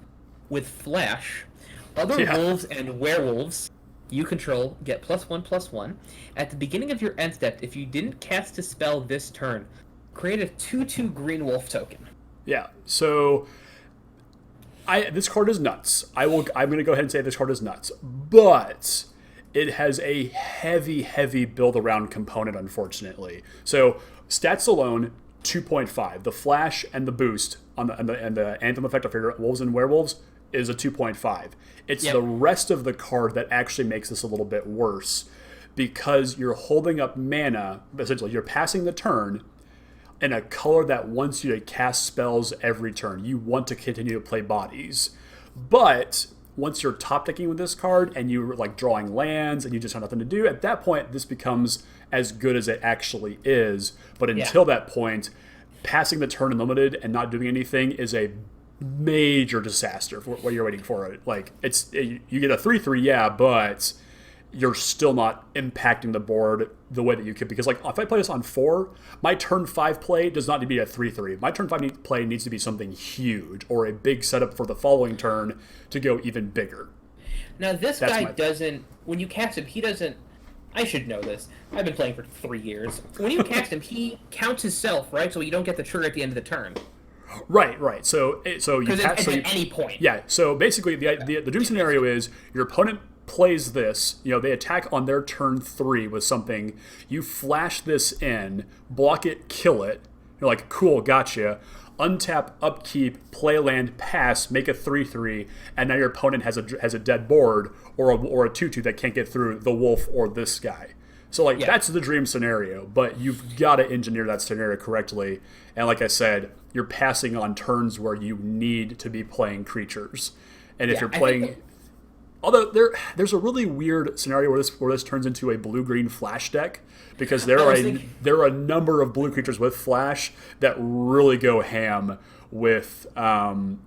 with flash. Other wolves and werewolves you control get +1/+1. At the beginning of your end step, if you didn't cast a spell this turn, create a 2/2 green wolf token. Yeah. So this card is nuts. I'm going to go ahead and say this card is nuts, but it has a heavy build around component, unfortunately. So stats alone, 2.5. The flash and the boost on the anthem effect of your wolves and werewolves is a 2.5. It's the rest of the card that actually makes this a little bit worse, because you're holding up mana. Essentially, you're passing the turn in a color that wants you to cast spells every turn. You want to continue to play bodies, but once you're top decking with this card and you're like drawing lands and you just have nothing to do, at that point this becomes as good as it actually is. But until that point, passing the turn unlimited and not doing anything is a major disaster for what you're waiting for. Like, you get a 3/3, but you're still not impacting the board the way that you could. Because, like, if I play this on 4, my turn 5 play does not need to be a 3/3. My turn 5 play needs to be something huge or a big setup for the following turn to go even bigger. Now, this guy doesn't... When you cast him, he doesn't... I should know this. I've been playing for 3 years. When you cast him, he counts himself, right? So you don't get the trigger at the end of the turn. Right. So you at any point. Yeah. So basically, the dream scenario is your opponent plays this. They attack on their turn 3 with something. You flash this in, block it, kill it. You're like, cool, gotcha. Untap, upkeep, play land, pass, make a 3/3, and now your opponent has a dead board or a 2/2 that can't get through the wolf or this guy. So that's the dream scenario, but you've got to engineer that scenario correctly. And like I said, you're passing on turns where you need to be playing creatures. And if you're playing... Although there's a really weird scenario where this turns into a blue-green flash deck, because there are a number of blue creatures with flash that really go ham with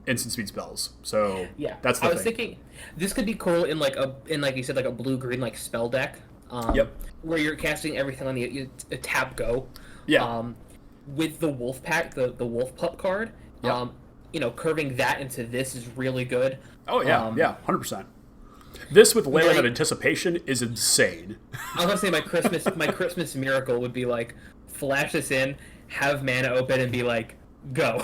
instant speed spells. So that's the thing. I was thinking this could be cool in like you said, like a blue-green like spell deck. Where you're casting everything on the tap go. Yeah. With the wolf pack, the wolf pup card. Curving that into this is really good. Oh yeah, 100%. This with Leyland of Anticipation is insane. I was gonna say my Christmas miracle would be like flash this in, have mana open, and be like, go.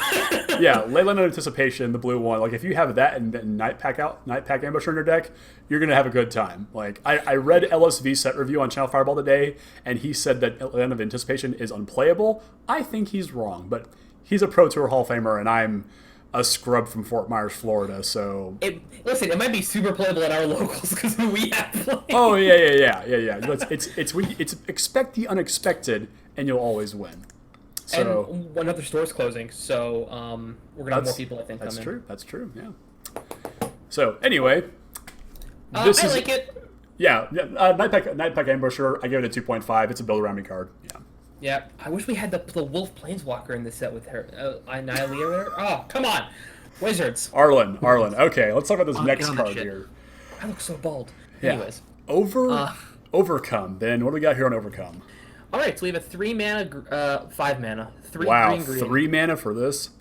Yeah, Leyland of Anticipation, the blue one. Like, if you have that and then Night Pack Ambusher in your deck, you're gonna have a good time. Like, I read LSV set review on Channel Fireball today, and he said that Leyland of Anticipation is unplayable. I think he's wrong, but he's a Pro Tour Hall of Famer, and I'm a scrub from Fort Myers, Florida, so... It might be super playable at our locals because we have played. Oh, yeah. It's expect the unexpected, and you'll always win. So, and another store's closing, so we're going to have more people, I think, come in. That's true, yeah. So, anyway... I like it. Yeah, Night Pack Ambusher, I give it a 2.5. It's a build-around me card, yeah. Yeah, I wish we had the Wolf Planeswalker in this set with her. Annihilator? Oh, come on! Wizards. Arlen. Okay, let's talk about this next card here. I look so bald. Yeah. Anyways. Overcome, Ben. What do we got here on Overcome? Alright, so we have a 3 mana, 5 mana. 3 wow, green. 3 mana for this?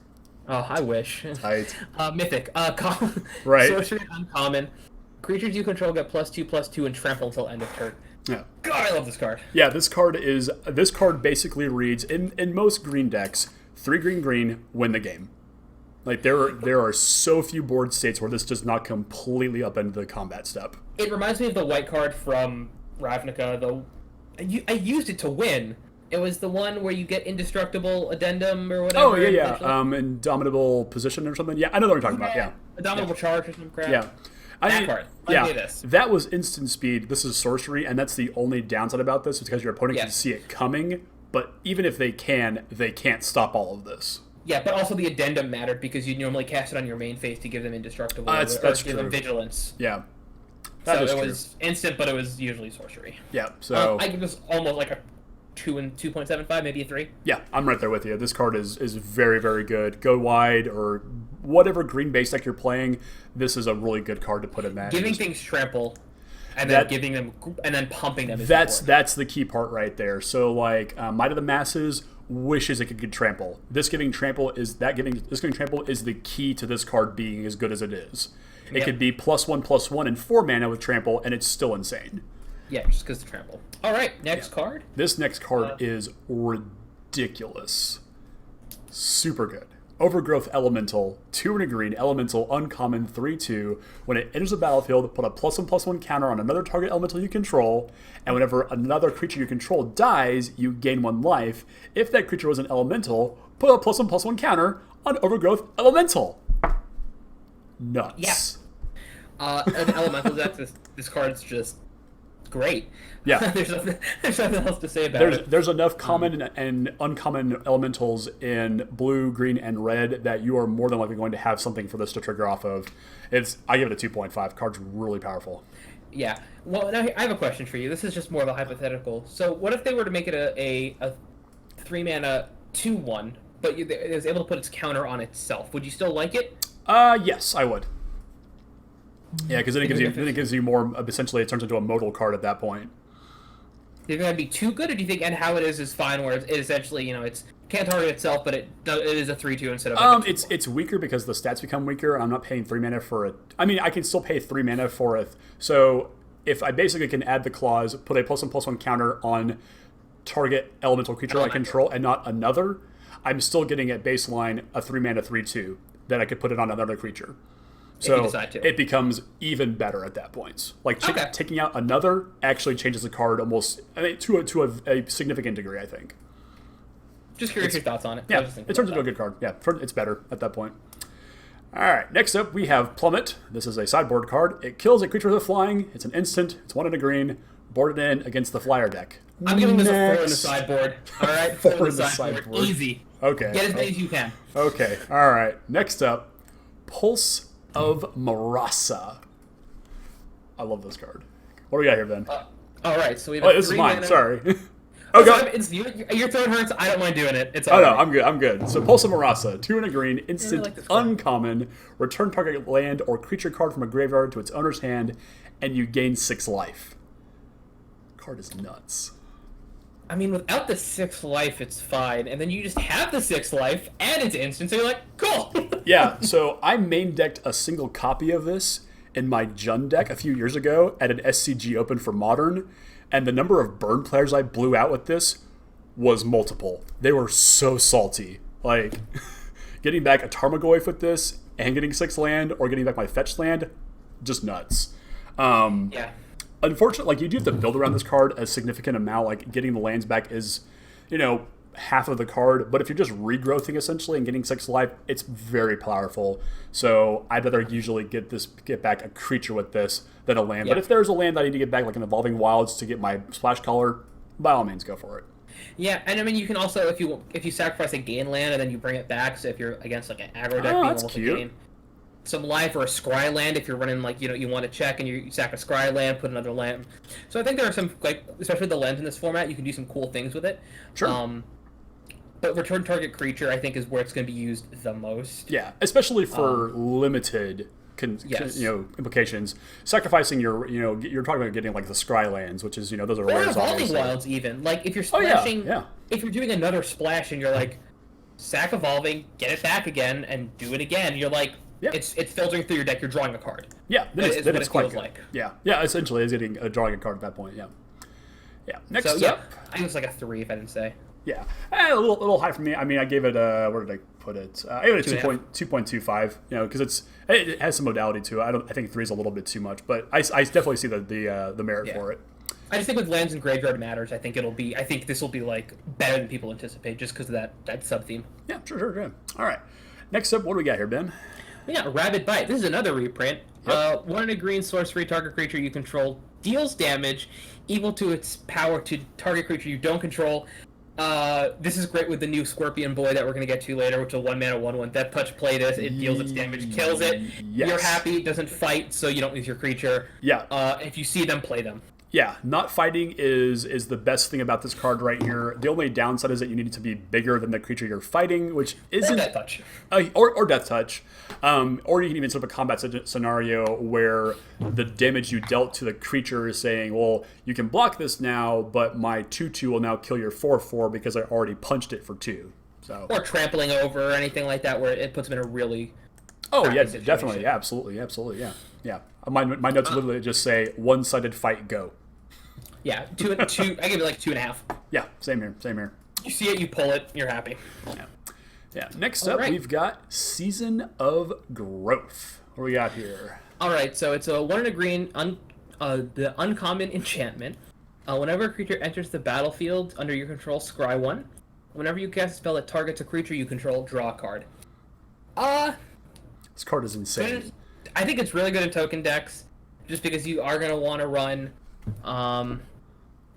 Oh, I wish. Right. Mythic. Right. Sorcery uncommon. Creatures you control get +2/+2 and trample until end of turn. Yeah. God, I love this card. Yeah, this card basically reads in most green decks, 3 green green win the game. Like there are so few board states where this does not completely upend the combat step. It reminds me of the white card from Ravnica. I used it to win. It was the one where you get indestructible addendum or whatever. Oh yeah. Indomitable position or something. Yeah, I know what you're talking about. Yeah. Indomitable charge or some crap. Yeah. That card. Let me this. That was instant speed. This is sorcery, and that's the only downside about this, is because your opponent can see it coming, but even if they can't stop all of this. Yeah, but also the addendum mattered because you normally cast it on your main phase to give them indestructible That's give them vigilance. Yeah. So it was instant, but it was usually sorcery. Yeah, so... I give this almost like a 2 and 2.75, maybe a 3. Yeah, I'm right there with you. This card is very, very good. Go wide or whatever green base deck you're playing, this is a really good card to put in that. Giving things trample and then giving them and then pumping them is that's the key part right there. So like Might of the Masses wishes it could get trample. This giving trample is the key to this card being as good as it is. It could be +1/+1 and 4 mana with trample, and it's still insane. Yeah, just because of trample. All right, next card. This next card is ridiculous. Super good. Overgrowth Elemental, 2 and a green, Elemental, uncommon, 3/2. When it enters the battlefield, put a +1/+1 counter on another target elemental you control, and whenever another creature you control dies, you gain 1 life. If that creature was an elemental, put a +1/+1 counter on Overgrowth Elemental. Nuts. Yeah. An elemental deck, this card's just great. Yeah. there's nothing else to say about it. There's enough common and uncommon elementals in blue, green, and red that you are more than likely going to have something for this to trigger off of. I give it a 2.5. Card's really powerful. Yeah. Well, now I have a question for you. This is just more of a hypothetical. So what if they were to make it a 3-mana 2/1, but it was able to put its counter on itself? Would you still like it? Yes, I would. Yeah, because then it gives you more. Essentially, it turns into a modal card at that point. Do you think that'd be too good, or do you think and how it is fine, where it essentially it's can't target itself, but it is a 3/2 instead of it's weaker because the stats become weaker, and I'm not paying 3 mana for it. I mean, I can still pay 3 mana for it. So if I basically can add the clause, put a +1/+1 counter on target elemental creature I control, and not another, I'm still getting at baseline a 3 mana 3/2 that I could put it on another creature. So it becomes even better at that point. Like taking out another actually changes the card almost to a significant degree, I think. Just curious your thoughts on it. Yeah, it turns into a good card. Yeah, it's better at that point. All right, next up we have Plummet. This is a sideboard card. It kills a creature with a flying. It's an instant. It's 1 and a green. Boarded in against the flyer deck. I'm giving this a 4 in the sideboard. All right, 4 in the sideboard. Easy. Okay. Get as many as you can. Okay. All right. Next up, Pulse of Marasa. I love this card. What do we got here, Ben? All right, so we have this is mine. Sorry. Your throat hurts. I don't mind doing it. It's all right. No, I'm good. I'm good. So Pulse of Marasa, 2 and a green, instant, uncommon. Return target land or creature card from a graveyard to its owner's hand, and you gain 6 life. Card is nuts. I mean, without the 6th life, it's fine, and then you just have the 6th life, and it's instant, so you're like, cool! Yeah, so I main decked a single copy of this in my Jund deck a few years ago at an SCG Open for Modern, and the number of burn players I blew out with this was multiple. They were so salty. Like, getting back a Tarmogoyf with this, and getting 6 land, or getting back my fetch land, just nuts. Yeah. Unfortunately, like, you do have to build around this card a significant amount. Like, getting the lands back is, half of the card. But if you're just regrowthing, essentially, and getting 6 life, it's very powerful. So I'd rather usually get back a creature with this than a land. Yeah. But if there's a land that I need to get back, like an Evolving Wilds to get my Splash Color, by all means, go for it. Yeah, and I mean, you can also, if you sacrifice a gain land and then you bring it back, so if you're against, like, an aggro deck, being able to gain some life, or a scry land if you're running, like, you want to check and you sack a scry land, put another land. So I think there are some, like, especially the lands in this format, you can do some cool things with it. Sure. But return target creature, I think, is where it's going to be used the most. Yeah, especially for limited implications. Sacrificing you're talking about getting, like, the scry lands, which is, those are rare. Evolving Wilds, even. Like, if you're splashing, if you're doing another splash and you're like, sack evolving, get it back again, and do it again. You're like, Yeah. it's filtering through your deck. You're drawing a card. Yeah, That is that what is it quite feels good. like. Yeah. Essentially, is getting drawing a card at that point. Yeah. Yeah. Next So up. I think it's like a 3 if I didn't say. Yeah, a little high for me. I mean, I gave it a where did I put it? I gave it a 2.25. You know, because it has some modality to it. I think 3 is a little bit too much, but I definitely see the merit for it. I just think with lands and graveyard matters, I think this will be like better than people anticipate just because of that sub theme. Yeah, sure. All right. Next up, what do we got here, Ben? We got Rabid Bite. This is another reprint. Yep. 1 and a green sorcery, target creature you control deals damage equal to its power to target creature you don't control. This is great with the new Scorpion Boy that we're going to get to later, which is a 1-mana 1/1. Death Touch, play this. It deals its damage, kills it. Yes. You're happy, it doesn't fight, so you don't lose your creature. Yeah. If you see them, play them. Yeah, not fighting is the best thing about this card right here. The only downside is that you need it to be bigger than the creature you're fighting, which isn't... Or Death Touch. Or Death Touch. Or you can even set up a combat scenario where the damage you dealt to the creature is saying, well, you can block this now, but my 2/2 will now kill your 4/4 because I already punched it for 2. So. Or trampling over or anything like that where it puts them in a really... Oh, yeah, situation. definitely. Yeah, absolutely, yeah. My notes literally just say, one-sided fight, go. Yeah, two. I give it like 2.5. Yeah, same here. You see it, you pull it, you're happy. Yeah. Next up, we've got Season of Growth. What do we got here? All right, so it's a 1 and a green, the uncommon enchantment. Whenever a creature enters the battlefield under your control, scry 1. Whenever you cast a spell that targets a creature you control, draw a card. This card is insane. I think it's really good in token decks, just because you are going to want to run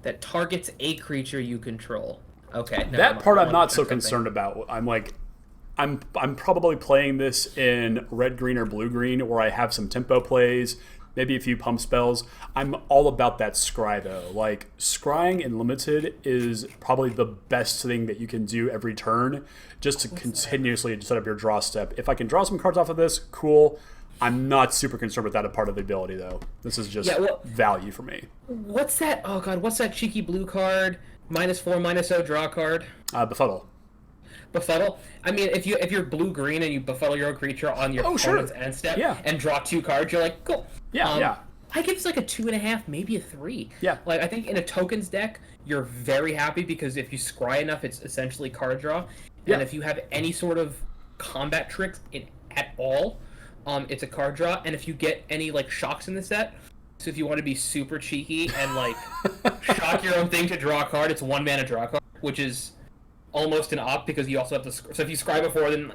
that targets a creature you control. Okay. No, that part I'm not so concerned about. I'm probably playing this in red, green, or blue, green, where I have some tempo plays, maybe a few pump spells. I'm all about that scry though. Like scrying in limited is probably the best thing that you can do every turn, just to continuously set up your draw step. If I can draw some cards off of this, cool. I'm not super concerned with that part of the ability though. This is just value for me. What's that? Oh god, what's that cheeky blue card? -4/-0 draw card. Befuddle. Befuddle. I mean, if you're blue green and you befuddle your own creature on your opponent's end step and draw 2 cards, you're like, cool. Yeah. I give this like a 2.5, maybe a 3. Yeah. Like I think in a tokens deck, you're very happy because if you scry enough, it's essentially card draw. And if you have any sort of combat tricks at all, it's a card draw. And if you get any like shocks in the set, so if you want to be super cheeky and like shock your own thing to draw a card, it's 1-mana draw card, which is almost an op because you also have to. So if you scry before, then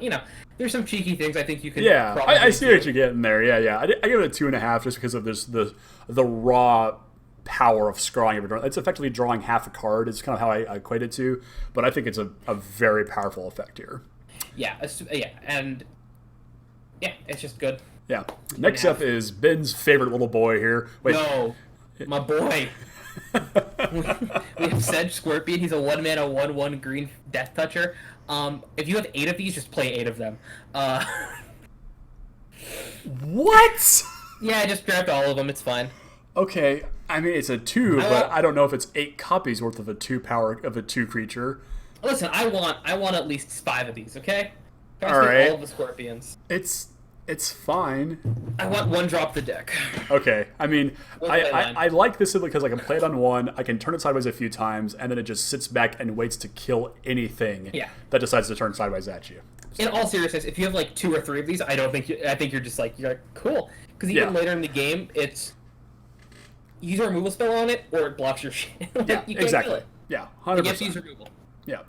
there's some cheeky things I think you can. Yeah, I see what you're getting there. Yeah. I give it a 2.5 just because of this the raw power of scrying every turn. It's effectively drawing half a card. It's kind of how I equate it to, but I think it's a very powerful effect here. Yeah, and it's just good. Yeah. Next up is Ben's favorite little boy here. Wait. No, my boy. We have Sedge Scorpion. He's a 1-mana 1/1 green Death Toucher. If you have 8 of these, just play 8 of them. What? Yeah, just draft all of them. It's fine. Okay, I mean it's a 2, but I don't know if it's 8 copies worth of a 2 power of a 2 creature. Listen, I want at least 5 of these. Okay. All right. All of the Scorpions. It's fine. I want 1 drop the deck. Okay. I mean, I like this simply because I can play it on 1, I can turn it sideways a few times, and then it just sits back and waits to kill anything that decides to turn sideways at you. So. In all seriousness, if you have like 2 or 3 of these, I think you're just like, you're like, cool. Because even later in the game, it's use a removal spell on it, or it blocks your shit. You can't exactly. kill it. Yeah, 100%. You have to use removal. Yeah.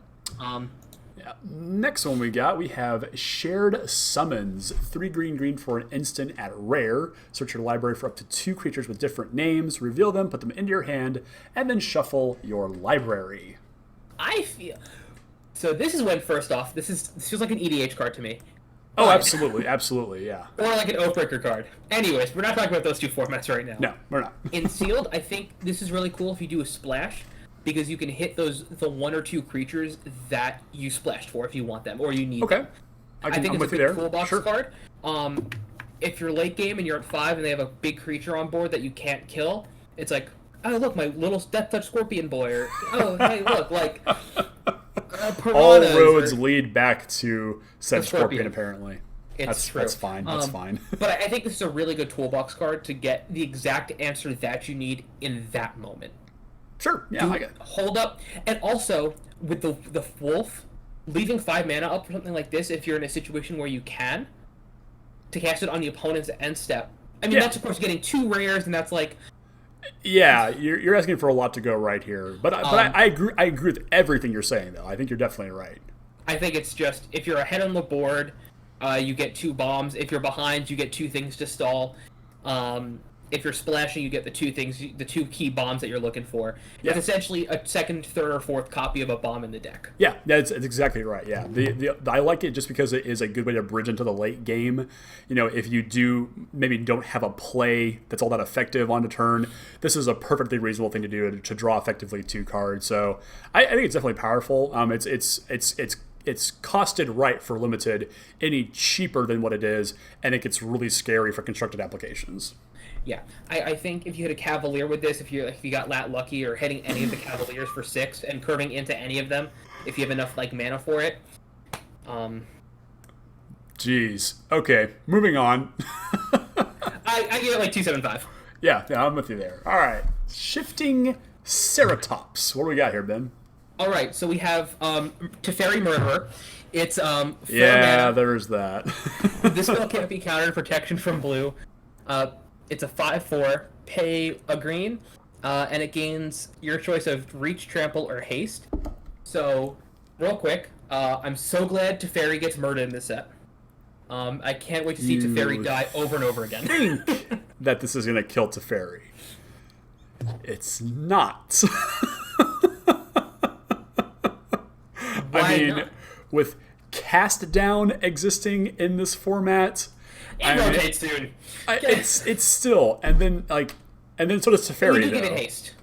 Next one we got, we have Shared Summons. 3 green for an instant at rare. Search your library for up to 2 creatures with different names, reveal them, put them into your hand, and then shuffle your library. I feel... So this is when, first off, this feels like an EDH card to me. Oh, absolutely, yeah. Or like an Oathbreaker card. Anyways, we're not talking about those 2 formats right now. No, we're not. In Sealed, I think this is really cool if you do a splash, because you can hit the 1 or 2 creatures that you splashed for if you want them or you need them. I think it's a big toolbox card. If you're late game and you're at 5 and they have a big creature on board that you can't kill, it's like, oh look, my little Death Touch Scorpion boy, or oh hey look, like all piranhas roads are- lead back to said The scorpion. scorpion. Apparently, It's true. that's fine. That's fine. But I think this is a really good toolbox card to get the exact answer that you need in that moment. Sure. Yeah, I get it. Hold up, and also with the wolf, leaving 5 mana up for something like this, if you're in a situation where you can, to cast it on the opponent's end step. I mean, Yeah. that's of course getting 2 rares, and that's like, Yeah, you're asking for a lot to go right here, but I agree. I agree with everything you're saying, though. I think you're definitely right. I think it's just if you're ahead on the board, you get 2 bombs. If you're behind, you get 2 things to stall. If you're splashing, you get the 2 things, the 2 key bombs that you're looking for. Yeah. It's essentially a second, third, or fourth copy of a bomb in the deck. Yeah, it's exactly right. Yeah, the I like it just because it is a good way to bridge into the late game. You know, if you don't have a play that's all that effective on the turn, this is a perfectly reasonable thing to do to draw effectively 2 cards. So I think it's definitely powerful. It's costed right for limited, any cheaper than what it is, and it gets really scary for constructed applications. Yeah, I think if you hit a Cavalier with this, if you got lat lucky or hitting any of the Cavaliers for 6 and curving into any of them, if you have enough like mana for it. Jeez. Okay, moving on. I give it like 275. Yeah, I'm with you there. All right, shifting Ceratops. What do we got here, Ben? All right, so we have Teferi Murderer. It's 4 Yeah, mana. there's that. This spell can't be countered. Protection from blue. It's a 5/4. Pay a green, and it gains your choice of Reach, Trample, or Haste. So, real quick, I'm so glad Teferi gets murdered in this set. I can't wait to see Teferi die over and over again. Think that this is going to kill Teferi. It's not. Why not? With Cast Down existing in this format, It rotates soon. it's still, and then so does Teferi. You do though. give it haste.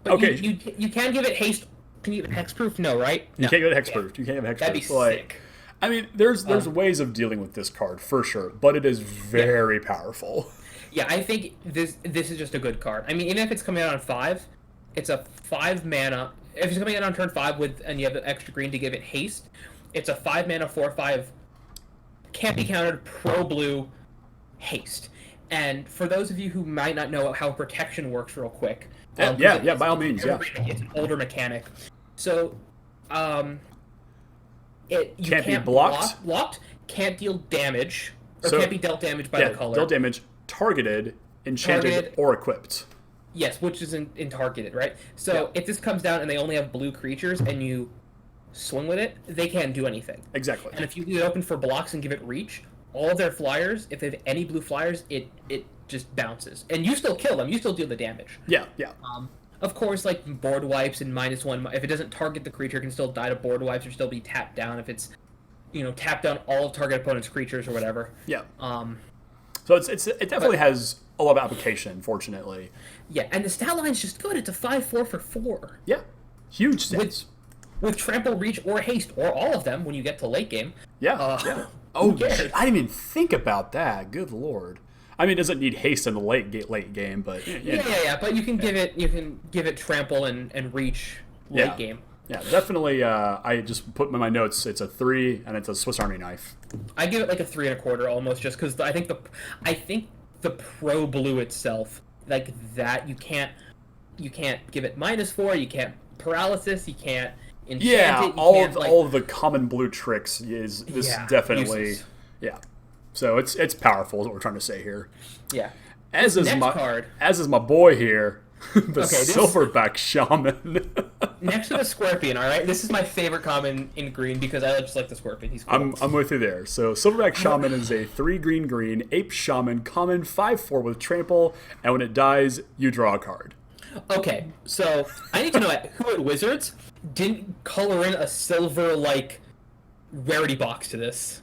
But Okay. You can give it haste. Can you give it hexproof? No, right? You can't give it hexproof. You can't give it hexproof. That'd be sick. I mean, there's ways of dealing with this card for sure, but it is very powerful. Yeah, I think this is just a good card. I mean, even if it's coming out on 5, it's a 5 mana. If it's coming out on turn 5 and you have the extra green to give it haste, it's a 5 mana 4/5. Can't be countered. Pro blue haste. And for those of you who might not know how protection works, real quick. Yeah, by all means, yeah. It's an older mechanic. So, you Can't be blocked? blocked, can't deal damage, or So- can't be dealt damage by the color. dealt damage, targeted, enchanted, Targeted. or equipped. Yes, which is in targeted, right? So Yeah. if this comes down and they only have blue creatures and you swing with it, they can't do anything. Exactly. And if you leave it open for blocks and give it reach, all of their flyers, if they have any blue flyers, it just bounces. And you still kill them, you still deal the damage. Yeah. Of course, like board wipes and -1, if it doesn't target the creature, it can still die to board wipes or still be tapped down if it's, tapped down all of target opponent's creatures or whatever. Yeah. So it definitely has a lot of application, fortunately. Yeah, and the stat line's just good. It's a 5/4 for 4. Yeah. Huge stats. With trample, reach, or haste, or all of them when you get to late game. Yeah. Who Oh, cares? I didn't even think about that. Good lord. I mean, it doesn't need haste in the late game, but Yeah. But you can give it trample and reach late Yeah. game. Yeah, definitely. I just put in my notes. It's a 3, and it's a Swiss Army knife. I give it like a 3 1/4 almost, just because I think the pro blue itself, like that, you can't give it -4. You can't paralysis. You can't enchant Yeah, it. You all can't, of the common blue tricks is this definitely. useless. Yeah, so it's powerful. Is what we're trying to say here. Yeah. As is next my card. as is my boy here, the this- silverback shaman. Next to the Scorpion, all right? This is my favorite common in green because I just like the Scorpion. He's cool. I'm with you there. So silverback shaman is a 3 green ape shaman, common 5/4 with trample, and when it dies, you draw a card. Okay, so I need to know who at Wizards didn't color in a silver, like, rarity box to this.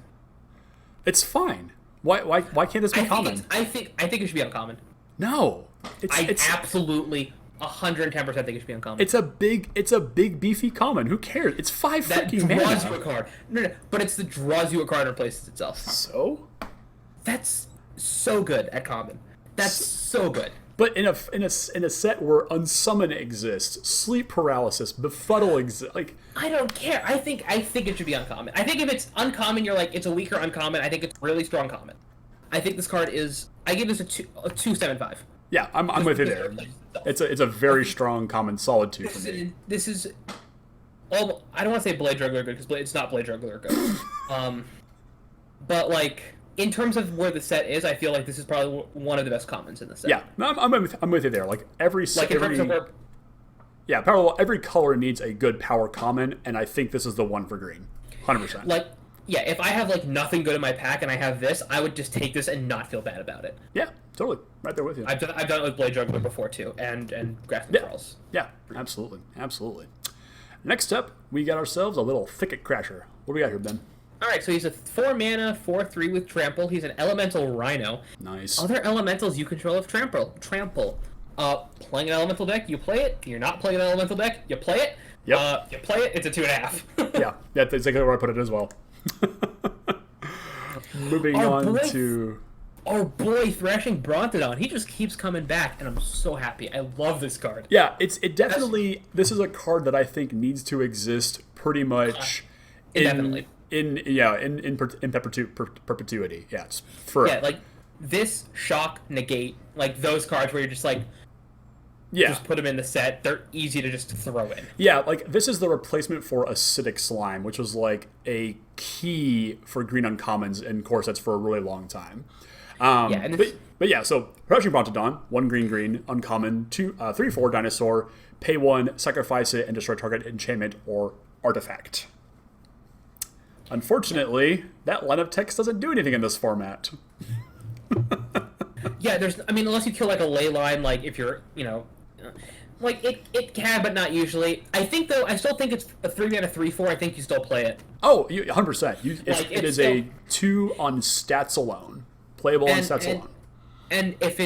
It's fine. Why can't this be common? I think it should be uncommon. No, I absolutely 110% think it should be uncommon. it's a big beefy common. Who cares? It's 5 that freaking draws you a mana. card. No, but it's the draws you a card and replaces itself. So, That's so good at common. That's so good. But in a set where Unsummon exists, Sleep Paralysis, Befuddle exists, like I don't care. I think it should be uncommon. I think if it's uncommon, you're like it's a weaker uncommon. I think it's really strong common. I think this card is. I give this a 275. yeah, I'm with you there. It's a very strong common, solid 2 for me. This is. Well, I don't want to say Blade Juggler good because it's not Blade Juggler good. But like in terms of where the set is, I feel like this is probably one of the best commons in the set. Yeah, no, I'm with you there. Like every every color needs a good power common, and I think this is the one for green, 100%. Like, yeah, if I have like nothing good in my pack and I have this, I would just take this and not feel bad about it. Yeah, totally, right there with you. I've done it with Blade Juggler before too, and Grasping Pearls. Yeah, absolutely. Next up, we got ourselves a little Thicket Crasher. What do we got here, Ben? Alright, so he's a 4 mana, 4/3 with Trample. He's an Elemental Rhino. Nice. Other elementals you control have Trample. Playing an elemental deck, you play it. You're not playing an elemental deck, you play it. Yep. You play it, it's a 2.5. yeah, that's exactly where I put it as well. Moving on to... Our boy Thrashing Brontodon, he just keeps coming back, and I'm so happy. I love this card. Yeah, it definitely... This is a card that I think needs to exist pretty much... Indefinitely. In perpetuity. Yeah, it's forever. Yeah, like this, shock, negate, like those cards where you're just like, just put them in the set. They're easy to just throw in. Yeah, like this is the replacement for Acidic Slime, which was like a key for green uncommons in core sets for a really long time. But yeah, so Crouching Brontodon, 1 green, uncommon, 3/4 dinosaur, pay 1, sacrifice it, and destroy target enchantment or artifact. Unfortunately, that line of text doesn't do anything in this format. Yeah, unless you kill like a ley line, like if you're, like it can, but not usually. I think though, I still think it's a 3 mana 3/4. I think you still play it. Oh, 100%. It is still a 2 on stats alone, playable on stats alone. And if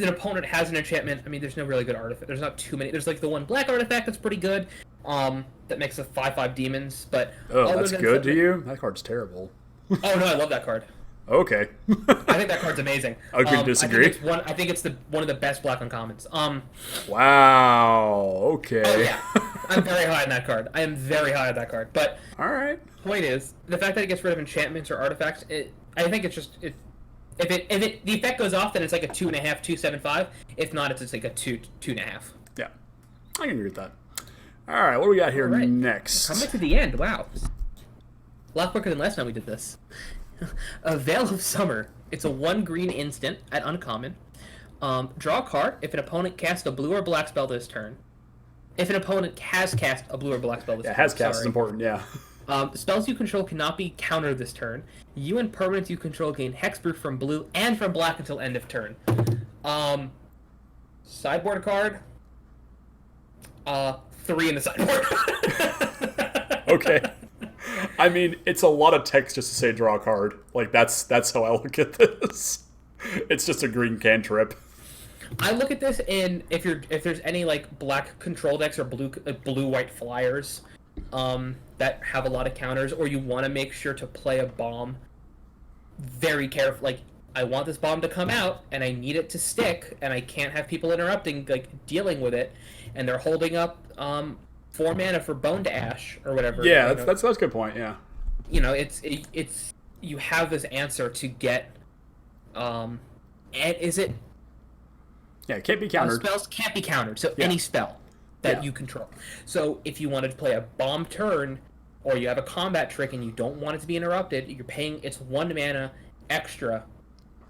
an opponent has an enchantment, I mean, there's no really good artifact. There's not too many. There's like the one black artifact that's pretty good. That makes a 5/5 demons, but that's good to you? That card's terrible. Oh no, I love that card. Okay. I think that card's amazing. Agree to disagree. I think it's one of the best black uncommons. Wow. Okay. Oh yeah, I'm very high on that card. I am very high on that card. But all right. Point is, the fact that it gets rid of enchantments or artifacts, I think it's just if the effect goes off, then it's like a 2.5, 2.75. If not, it's just like a 2.5. Yeah, I can agree with that. All right, what do we got here next? Coming to the end. Wow, a lot quicker than last time we did this. A Veil of Summer. It's a 1 green instant at uncommon. Draw a card if an opponent casts a blue or black spell this turn. If an opponent has cast a blue or black spell this turn. Has cast is important, yeah. Spells you control cannot be countered this turn. You and permanents you control gain hexproof from blue and from black until end of turn. Sideboard card. 3 in the sideboard. Okay. I mean, it's a lot of text just to say draw a card. Like that's how I look at this. It's just a green cantrip. I look at this in if there's any like black control decks or blue white flyers that have a lot of counters, or you want to make sure to play a bomb very careful. Like I want this bomb to come out and I need it to stick, and I can't have people interrupting, like dealing with it, and they're holding up 4 mana for Bone to Ash or whatever. Yeah, that's a good point. Yeah. It's you have this answer to get. And is it? Yeah, it can't be countered. Spells can't be countered. So any spell that you control. So if you wanted to play a bomb turn, or you have a combat trick and you don't want it to be interrupted, you're paying its 1 mana extra.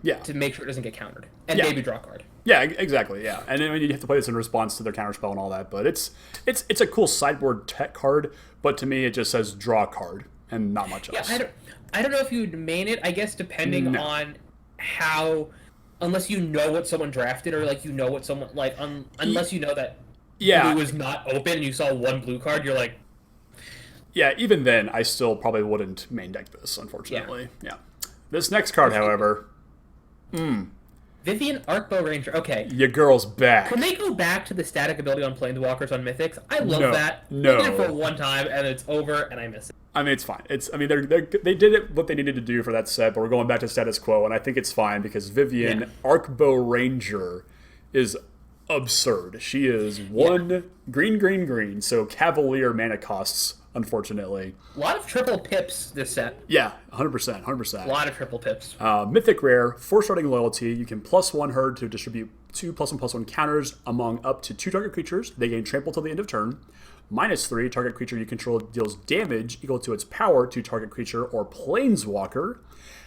Yeah. To make sure it doesn't get countered, and maybe draw a card. Yeah, exactly. Yeah, and then you have to play this in response to their counterspell and all that. But it's a cool sideboard tech card. But to me, it just says draw a card and not much else. Yeah, I don't know if you would main it. I guess depending on how, unless you know what someone drafted, or like what someone like unless you know that blue was not open and you saw 1 blue card, you're like. Yeah, even then, I still probably wouldn't main deck this, unfortunately. Yeah. This next card, however. Vivian Arcbow Ranger. Okay. Your girl's back. Can they go back to the static ability on Planeswalkers on Mythics? I love that. No. They did it for one time and it's over and I miss it. I mean, it's fine. They did it what they needed to do for that set, but we're going back to status quo, and I think it's fine because Vivian Arcbow Ranger is absurd. She is one green. So Cavalier mana costs, unfortunately. A lot of triple pips this set. Yeah, 100%. A lot of triple pips. Mythic Rare, 4-starting loyalty. You can +1 her to distribute 2 +1/+1 counters among up to 2 target creatures. They gain trample till the end of turn. -3, target creature you control deals damage equal to its power to target creature or planeswalker.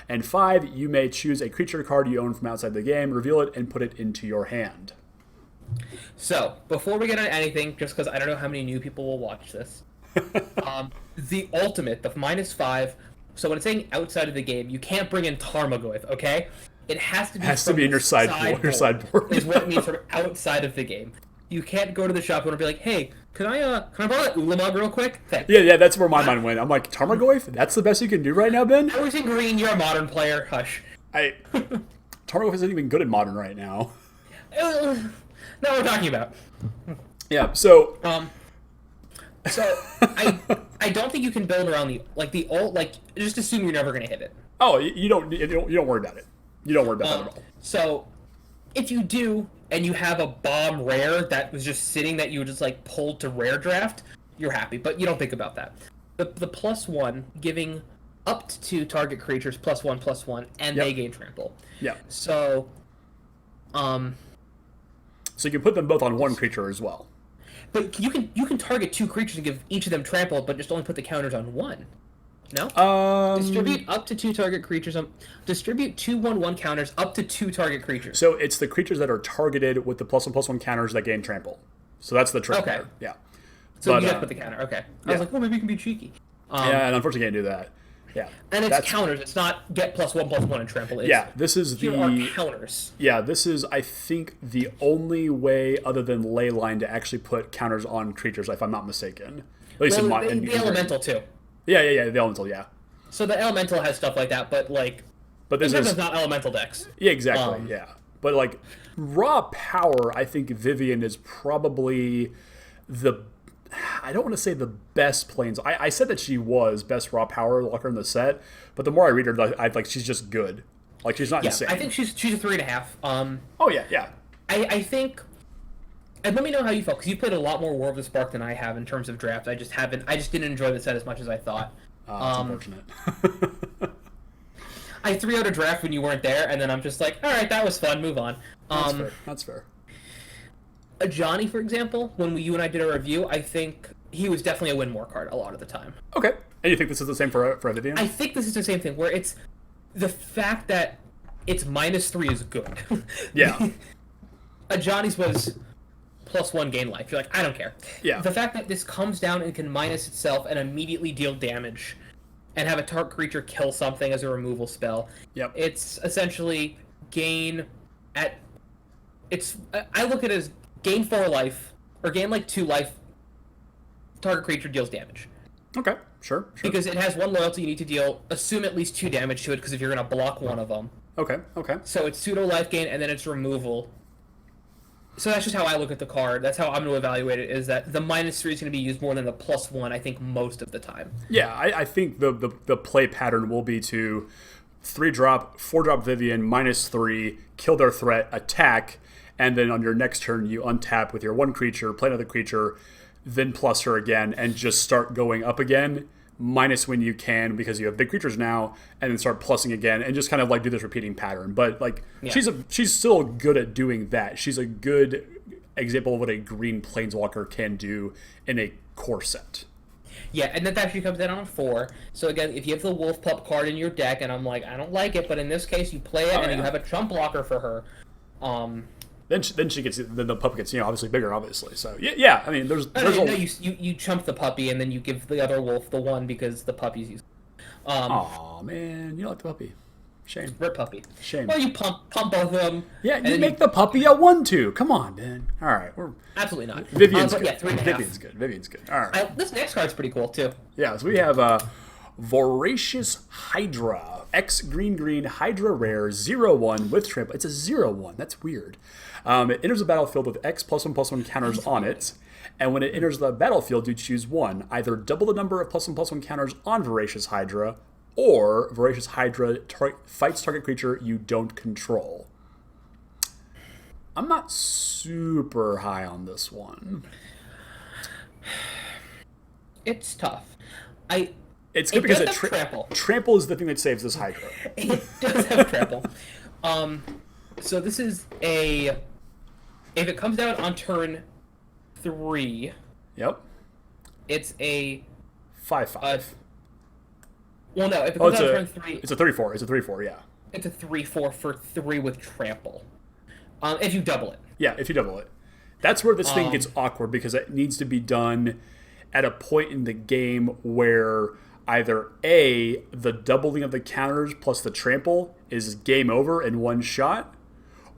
And 5, you may choose a creature card you own from outside the game, reveal it, and put it into your hand. So, before we get on anything, just because I don't know how many new people will watch this, the ultimate, the -5, so when it's saying outside of the game, you can't bring in Tarmogoyf, okay? It has to be in your sideboard. Your sideboard is what it means from outside of the game. You can't go to the shop and be like, hey, can I borrow that Ulamog real quick? Thanks. Yeah, that's where my mind went. I'm like, Tarmogoyf? That's the best you can do right now, Ben? I was in green, you're a Modern player, hush. Tarmogoyf isn't even good at Modern right now. Now we're talking about. Yeah, so... I don't think you can build around the old, just assume you're never going to hit it. Oh, you don't worry about it. You don't worry about that at all. So, if you do, and you have a bomb rare that was just sitting that you just pulled to rare draft, you're happy, but you don't think about that. The +1 giving up to 2 target creatures +1/+1, and they gain trample. Yeah. So, so you can put them both on one creature as well. But you can target 2 creatures and give each of them trample, but just only put the counters on one. No? Distribute up to 2 target creatures. Distribute 2 1/1 counters up to 2 target creatures. So it's the creatures that are targeted with the +1/+1 counters that gain trample. So that's the trick. Okay. There. Yeah. So you have to put the counter. Okay. I was like, well, maybe you can be cheeky. Yeah, and unfortunately, can't do that. Yeah. And it's counters. It's not get +1/+1 and trample. It's, this is here are counters. Yeah, this is, I think, the only way other than Leyline to actually put counters on creatures, if I'm not mistaken. At least the Elemental too. Yeah, the Elemental, yeah. So the Elemental has stuff like that, but this is not Elemental decks. Yeah, exactly, yeah. But raw power, I think Vivian is probably I don't want to say the best planes. I said that she was best raw power looker in the set, but the more I read her, I she's just good. She's not insane. I think she's a 3.5. Oh yeah. I think. And let me know how you felt, because you played a lot more War of the Spark than I have in terms of draft. I just didn't enjoy the set as much as I thought. That's unfortunate. I threw out a draft when you weren't there, and then I'm just like, all right, that was fun. Move on. That's fair. Johnny, for example, when you and I did a review, I think he was definitely a win more card a lot of the time. Okay. And you think this is the same for Vivian? I think this is the same thing, where it's the fact that it's -3 is good. Yeah. Johnny's was +1 gain life. You're like, I don't care. Yeah. The fact that this comes down and can minus itself and immediately deal damage and have a target creature kill something as a removal spell. Yep. It's essentially gain at... I look at it as gain 4 life, or gain 2 life, target creature deals damage. Okay, sure. Because it has 1 loyalty, you need to assume at least 2 damage to it, because if you're going to block one of them. Okay. So it's pseudo life gain, and then it's removal. So that's just how I look at the card. That's how I'm going to evaluate it, is that the -3 is going to be used more than the +1, I think, most of the time. Yeah, I think the play pattern will be to 3-drop, 4-drop Vivian, -3, kill their threat, attack, and then on your next turn you untap with your 1 creature, play another creature, then plus her again, and just start going up again, minus when you can, because you have big creatures now, and then start plussing again, and just kind of do this repeating pattern. But she's still good at doing that. She's a good example of what a green planeswalker can do in a core set. Yeah, and that actually comes in on 4. So again, if you have the Wolf Pup card in your deck, and I'm like, I don't like it, but in this case you play it, you have a chump blocker for her. Then she gets, then the pup gets obviously bigger, obviously. So yeah. I mean, there's you chump the puppy and then you give the other wolf the 1 because the puppy's used. Aw, man, you don't like the puppy. Shame. Rip puppy. Shame. Well, you pump both of them. Yeah, you make the puppy a 1/2. Come on, man. All right, we're absolutely not. Vivian's good. Yeah, 3.5. Vivian's good. All right. This next card's pretty cool too. Yeah, so we have Voracious Hydra, X green Hydra rare 0/1 with trample. It's a 0/1. That's weird. It enters the battlefield with X +1/+1 counters on it, and when it enters the battlefield, you choose 1. Either double the number of +1/+1 counters on Voracious Hydra, or Voracious Hydra fights target creature you don't control. I'm not super high on this one. It's tough. It's good because trample. Trample is the thing that saves this Hydra. It does have trample. So this is a... If it comes down on turn 3... Yep. It's a... 5/5. Well, no, if it comes down on turn 3... It's a 3/4. It's a 3/4, yeah. It's a 3/4 for 3 with trample. If you double it. Yeah, if you double it. That's where this thing gets awkward, because it needs to be done at a point in the game where either A, the doubling of the counters plus the trample is game over in one shot,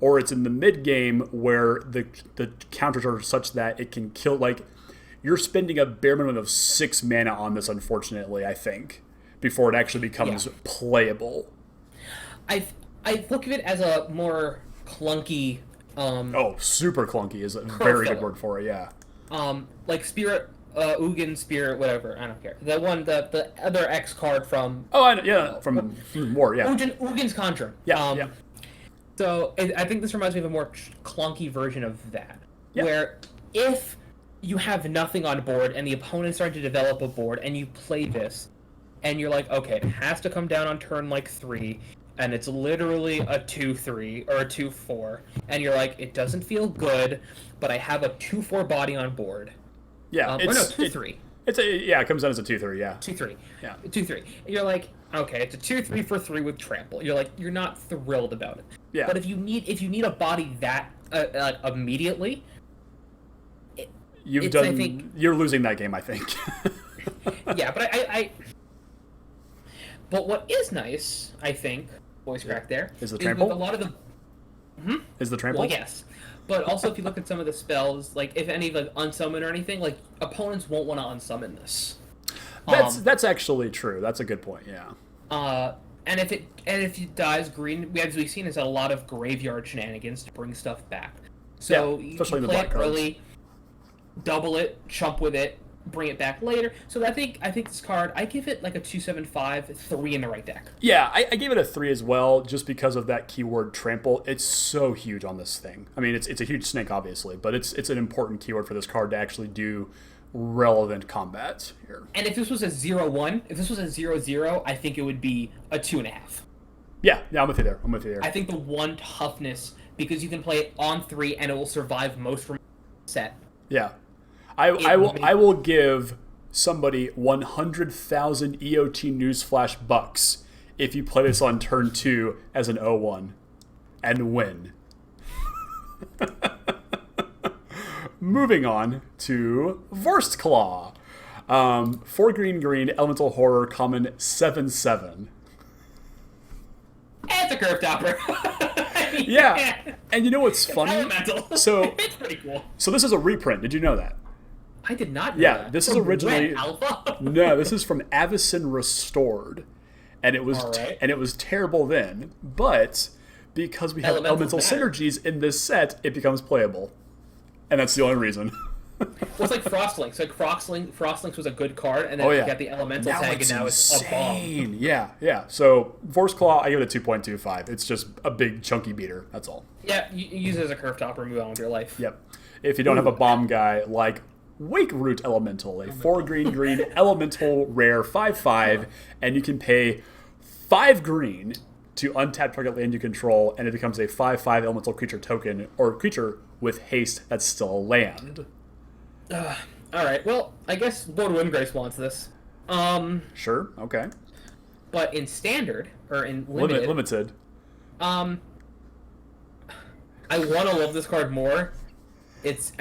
or it's in the mid game where the counters are such that it can kill. Like, you're spending a bare minimum of 6 mana on this, unfortunately, I think, before it actually becomes playable. I look at it as a more clunky. Super clunky is a very good word for it. Yeah. Like Spirit, Ugin Spirit, whatever. I don't care. The one, the other X card from. Oh, I know, yeah, from War. Yeah. Ugin's Conjuring. Yeah. So I think this reminds me of a more clunky version of that, where if you have nothing on board and the opponent's starting to develop a board and you play this, and you're like, okay, it has to come down on turn 3. And it's literally a 2/3 or a 2/4, and you're like, it doesn't feel good, but I have a 2/4 body on board. Yeah, or no, 2/3. It comes out as a 2/3. Yeah, 2/3. Yeah, 2/3. And you're like, okay, it's a 2/3 for 3 with trample. You're like, you're not thrilled about it. Yeah. But if you need a body that immediately, you're losing that game, I think. Yeah, but But what is nice, I think, voice crack there, is the trample. With a lot of the. Is the trample? Well, yes, but also if you look at some of the spells, like if any like unsummon or anything, like opponents won't want to unsummon this. That's actually true. That's a good point. Yeah. And if it dies green, we've seen is a lot of graveyard shenanigans to bring stuff back. So yeah, you especially can in the play black it cards. early, double it, chump with it, bring it back later. So I think this card, I give it like a 2/7/5, 3 in the right deck. Yeah, I gave it a 3 as well, just because of that keyword trample. It's so huge on this thing. I mean, it's a huge snake, obviously, but it's an important keyword for this card to actually do relevant combat here. And if this was a 0/1, if this was a 0/0, I think it would be a 2.5. Yeah, I'm with you there. I think the 1 toughness, because you can play it on 3 and it will survive most from set. Yeah. I will give somebody 100,000 EOT Newsflash bucks if you play this on turn 2 as an 0/1 and win. Moving on to Vorst Claw. 4 green, Elemental Horror, common 7/7. It's a curve topper. Yeah. And you know what's funny? Elemental. So it's pretty cool. So this is a reprint. Did you know that? I did not know that. This is originally Red Alpha. No, this is from Avacyn Restored, and it was Right. and it was terrible then. But because we have elemental matter. synergies in this set, it becomes playable, and that's the only reason. Well, it's like Frostlinks. Like Frostlinks was a good card, and then you got the elemental tag, and now it's a bomb. Yeah. So Force Claw, I give it a 2.25. It's just a big chunky beater. That's all. Yeah, you use it as a curve topper, move on with your life. Yep. If you don't have a bomb guy like Wake Root Elemental, a 4 green elemental rare 5/5, and you can pay 5 green to untap target land you control, and it becomes a 5/5 elemental creature token or creature with haste that's still a land. All right. Well, I guess Lord Windgrace wants this. Sure. Okay. But in standard or in limited, I want to love this card more. It's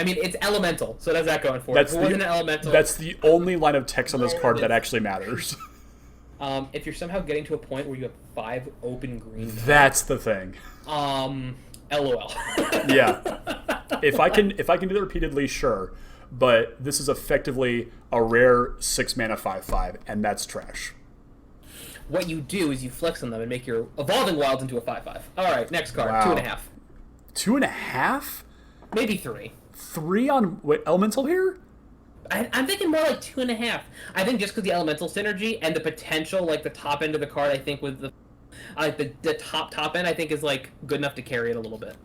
elemental, so that's that going for it. If it wasn't an elemental. That's the only line of text on this card that actually matters. If you're somehow getting to a point where you have 5 open green cards, that's the thing. LOL. Yeah. If I can do that repeatedly, sure. But this is effectively a rare 6 mana 5/5, and that's trash. What you do is you flex on them and make your Evolving Wilds into a 5/5. All right, next card, Wow. 2.5. 2.5? Maybe 3. 3 on elemental here? I'm thinking more like 2.5. I think just because the elemental synergy and the potential, like the top end of the card, I think with the top end, I think is like good enough to carry it a little bit.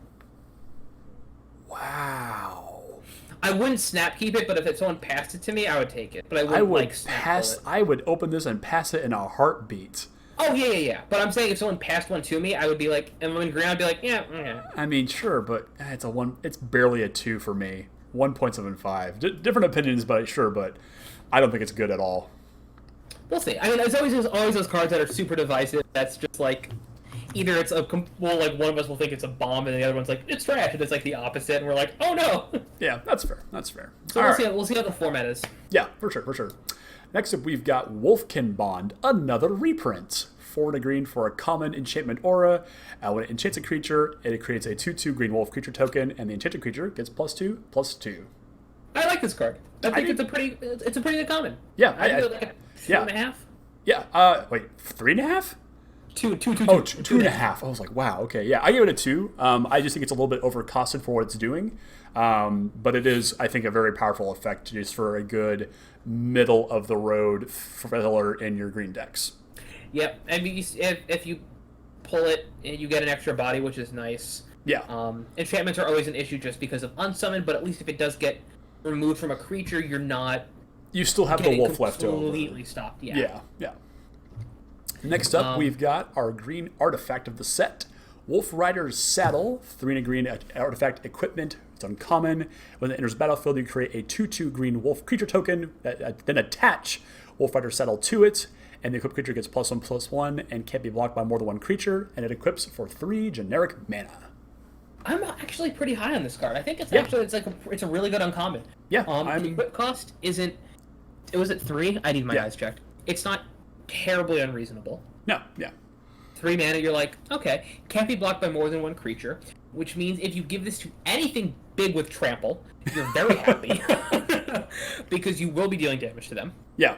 Wow. I wouldn't snap keep it, but if someone passed it to me, I would take it. But I wouldn't I would like snap pull it. I would open this and pass it in a heartbeat. Oh yeah. But I'm saying if someone passed one to me, I would be like, and when green, I'd be like, yeah. I mean, sure, but it's a 1. It's barely a 2 for me. 1.75. Different opinions, but sure, but I don't think it's good at all. We'll see. I mean, there's always those cards that are super divisive. That's just like, either it's like one of us will think it's a bomb, and the other one's like it's trash, and it's like the opposite, and we're like, oh no. Yeah, that's fair. That's fair. So we'll see how the format is. Yeah, for sure. Next up, we've got Wolfkin Bond, another reprint. 4 and a green for a common enchantment aura. When it enchants a creature, it creates a 2/2 green wolf creature token, and the enchanted creature gets +2/+2. I like this card. I think it's a pretty good common. Yeah, I give it like a 2.5. Yeah. Wait, 3.5? Two. Oh, 2.5. I was like, wow. Okay, yeah, I give it a 2. I just think it's a little bit overcosted for what it's doing, but it is, I think, a very powerful effect just for a good middle of the road filler in your green decks. Yep. I mean, if you pull it, you get an extra body, which is nice. Yeah. Enchantments are always an issue just because of unsummon, but at least if it does get removed from a creature, you're not. You still have the wolf left over. Completely stopped. Yeah. Next up, we've got our green artifact of the set, Wolf Rider's Saddle. 3 and a green artifact equipment. It's uncommon. When it enters the battlefield, you create a 2/2 green wolf creature token. Then attach Wolf Rider's Saddle to it. And the equipped creature gets +1/+1 and can't be blocked by more than one creature, and it equips for 3 generic mana. I'm actually pretty high on this card. I think it's a really good uncommon. Yeah. The equip cost isn't. It was at 3. I need my eyes checked. It's not terribly unreasonable. No. Yeah. 3 mana, you're like, okay, can't be blocked by more than one creature, which means if you give this to anything big with trample, you're very happy because you will be dealing damage to them. Yeah.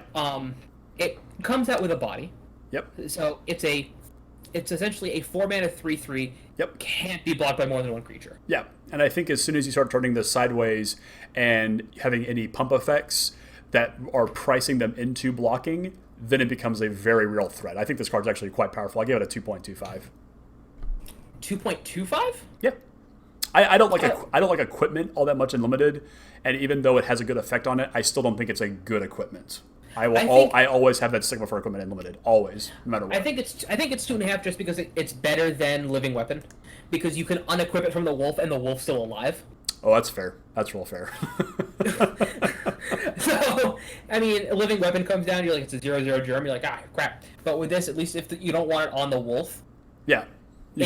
It comes out with a body. Yep. So it's essentially a 4 mana 3/3. Yep. Can't be blocked by more than one creature. Yeah. And I think as soon as you start turning this sideways and having any pump effects that are pricing them into blocking, then it becomes a very real threat. I think this card's actually quite powerful. I give it a 2.25. 2.25? Yeah. I don't like equipment all that much in limited, and even though it has a good effect on it, I still don't think it's a good equipment. I always have that stigma for equipment in limited, always, no matter what. I think it's 2.5 just because it's better than living weapon, because you can unequip it from the wolf and the wolf's still alive. Oh, that's fair. That's real fair. So, I mean, a living weapon comes down, you're like, it's a 0/0 germ, you're like, crap. But with this, at least if you don't want it on the wolf, yeah, you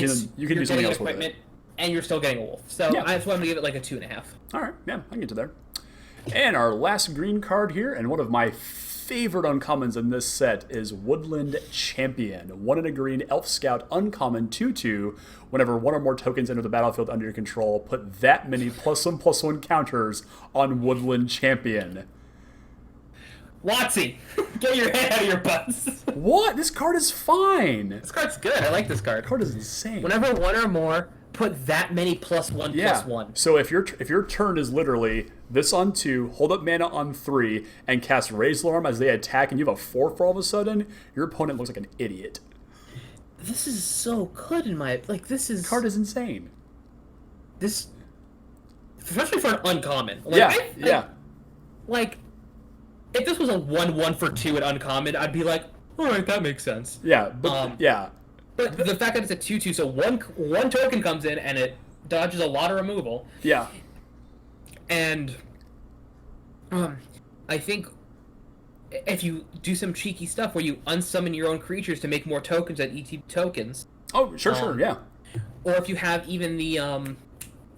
can do something else with it. And you're still getting a wolf. So yeah. that's why I'm going to give it like a 2.5. All right, yeah, I can get to there. And our last green card here, and one of my favorite uncommons in this set, is Woodland Champion. 1 and a green Elf Scout uncommon 2/2. Whenever one or more tokens enter the battlefield under your control, put that many +1/+1 counters on Woodland Champion. Watsy, get your head out of your butts. What? This card is fine. This card's good. I like this card. The card is insane. Whenever one or more, put that many +1/+1. So if your turn is literally this on 2, hold up mana on 3, and cast Raise Alarm as they attack, and you have a 4 for all of a sudden, your opponent looks like an idiot. This is so good in my this card is insane. This, especially for an uncommon. Like, if this was a 1/1 for 2 at uncommon, I'd be like, all right, that makes sense. Yeah, but But the fact that it's a 2/2, so one token comes in and it dodges a lot of removal. Yeah. And I think if you do some cheeky stuff where you unsummon your own creatures to make more tokens at ET tokens. Oh, sure, yeah. Or if you have even the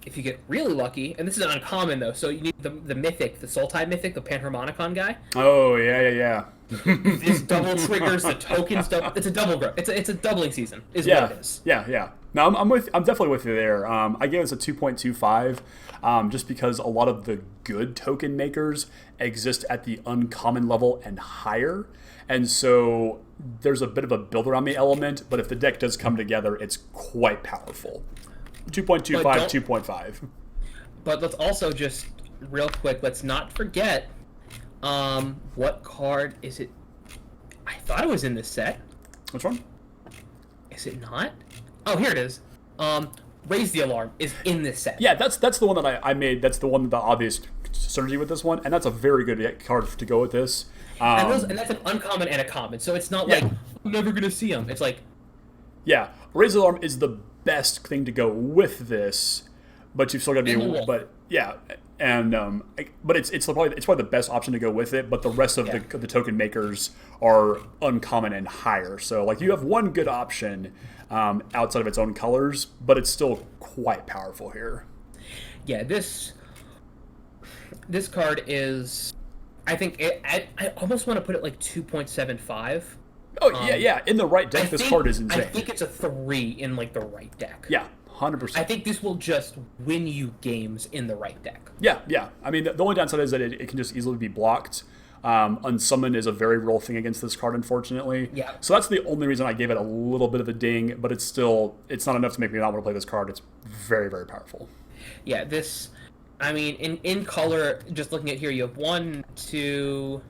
if you get really lucky, and this is an uncommon though, so you need the mythic, the Sultai mythic, the Panharmonicon guy. Oh yeah. This double triggers the tokens. It's a double growth. It's a doubling season. What it is. Yeah. No, I'm definitely with you there. I gave this a 2.25, just because a lot of the good token makers exist at the uncommon level and higher, and so there's a bit of a build around me element. But if the deck does come together, it's quite powerful. 2.25, 2.5. But let's also just real quick. Let's not forget. What card is it? I thought it was in this set. Which one? Is it not? Oh, here it is. Raise the Alarm is in this set. Yeah, that's the one that I made. That's the one with the obvious synergy with this one, and that's a very good card to go with this. And that's an uncommon and a common, so it's not like I'm never gonna see them. It's like, yeah, Raise the Alarm is the best thing to go with this, but you've still got to be. But yeah, and but it's probably the best option to go with it. But the rest of the token makers are uncommon and higher. So like you have one good option outside of its own colors, but it's still quite powerful here. Yeah, this card is, I think I almost want to put it like 2.75. Oh yeah. In the right deck, this card is insane. I think it's a 3 in like the right deck. Yeah, 100%. I think this will just win you games in the right deck. Yeah. I mean, the only downside is that it can just easily be blocked. Unsummon is a very real thing against this card, unfortunately. Yeah. So that's the only reason I gave it a little bit of a ding, but it's not enough to make me not want to play this card. It's very, very powerful. Yeah, this, I mean, in color, just looking at here, you have 1, 2,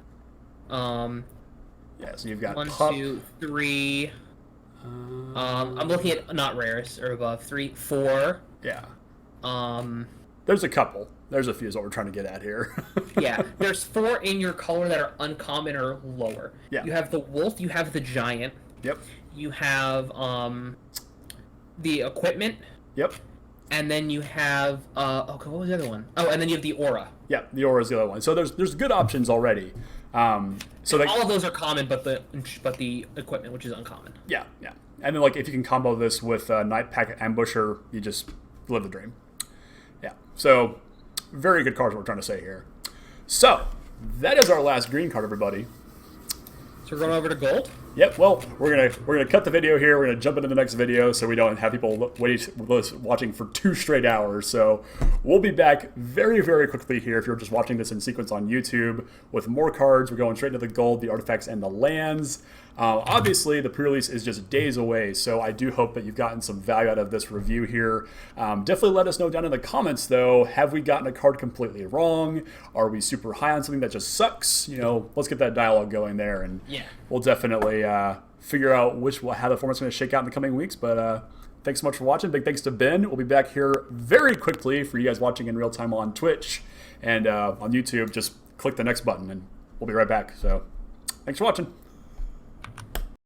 yeah, so you've got 1, Pup. 2, 3. I'm looking at not rares or above. 3, 4. Yeah. There's a couple. There's a few is what we're trying to get at here. Yeah, there's 4 in your color that are uncommon or lower. Yeah. You have the wolf. You have the giant. Yep. You have the equipment. Yep. And then you have what was the other one? Oh, and then you have the aura. Yeah, the aura is the other one. So there's good options already. So all of those are common, but the equipment, which is uncommon. Yeah. And then like if you can combo this with Night Pack Ambusher, you just live the dream. Yeah. So very good cards. What we're trying to say here. So that is our last green card, everybody. So we're going over to gold. Yep. Well, we're gonna cut the video here. We're gonna jump into the next video so we don't have people watching for 2 straight hours. So we'll be back very, very quickly here. If you're just watching this in sequence on YouTube with more cards, we're going straight into the gold, the artifacts, and the lands. Obviously, the pre-release is just days away, so I do hope that you've gotten some value out of this review here. Definitely let us know down in the comments, though. Have we gotten a card completely wrong? Are we super high on something that just sucks? Let's get that dialogue going there, and we'll definitely figure out how the format's going to shake out in the coming weeks. But thanks so much for watching. Big thanks to Ben. We'll be back here very quickly for you guys watching in real time on Twitch and on YouTube. Just click the next button, and we'll be right back. So thanks for watching.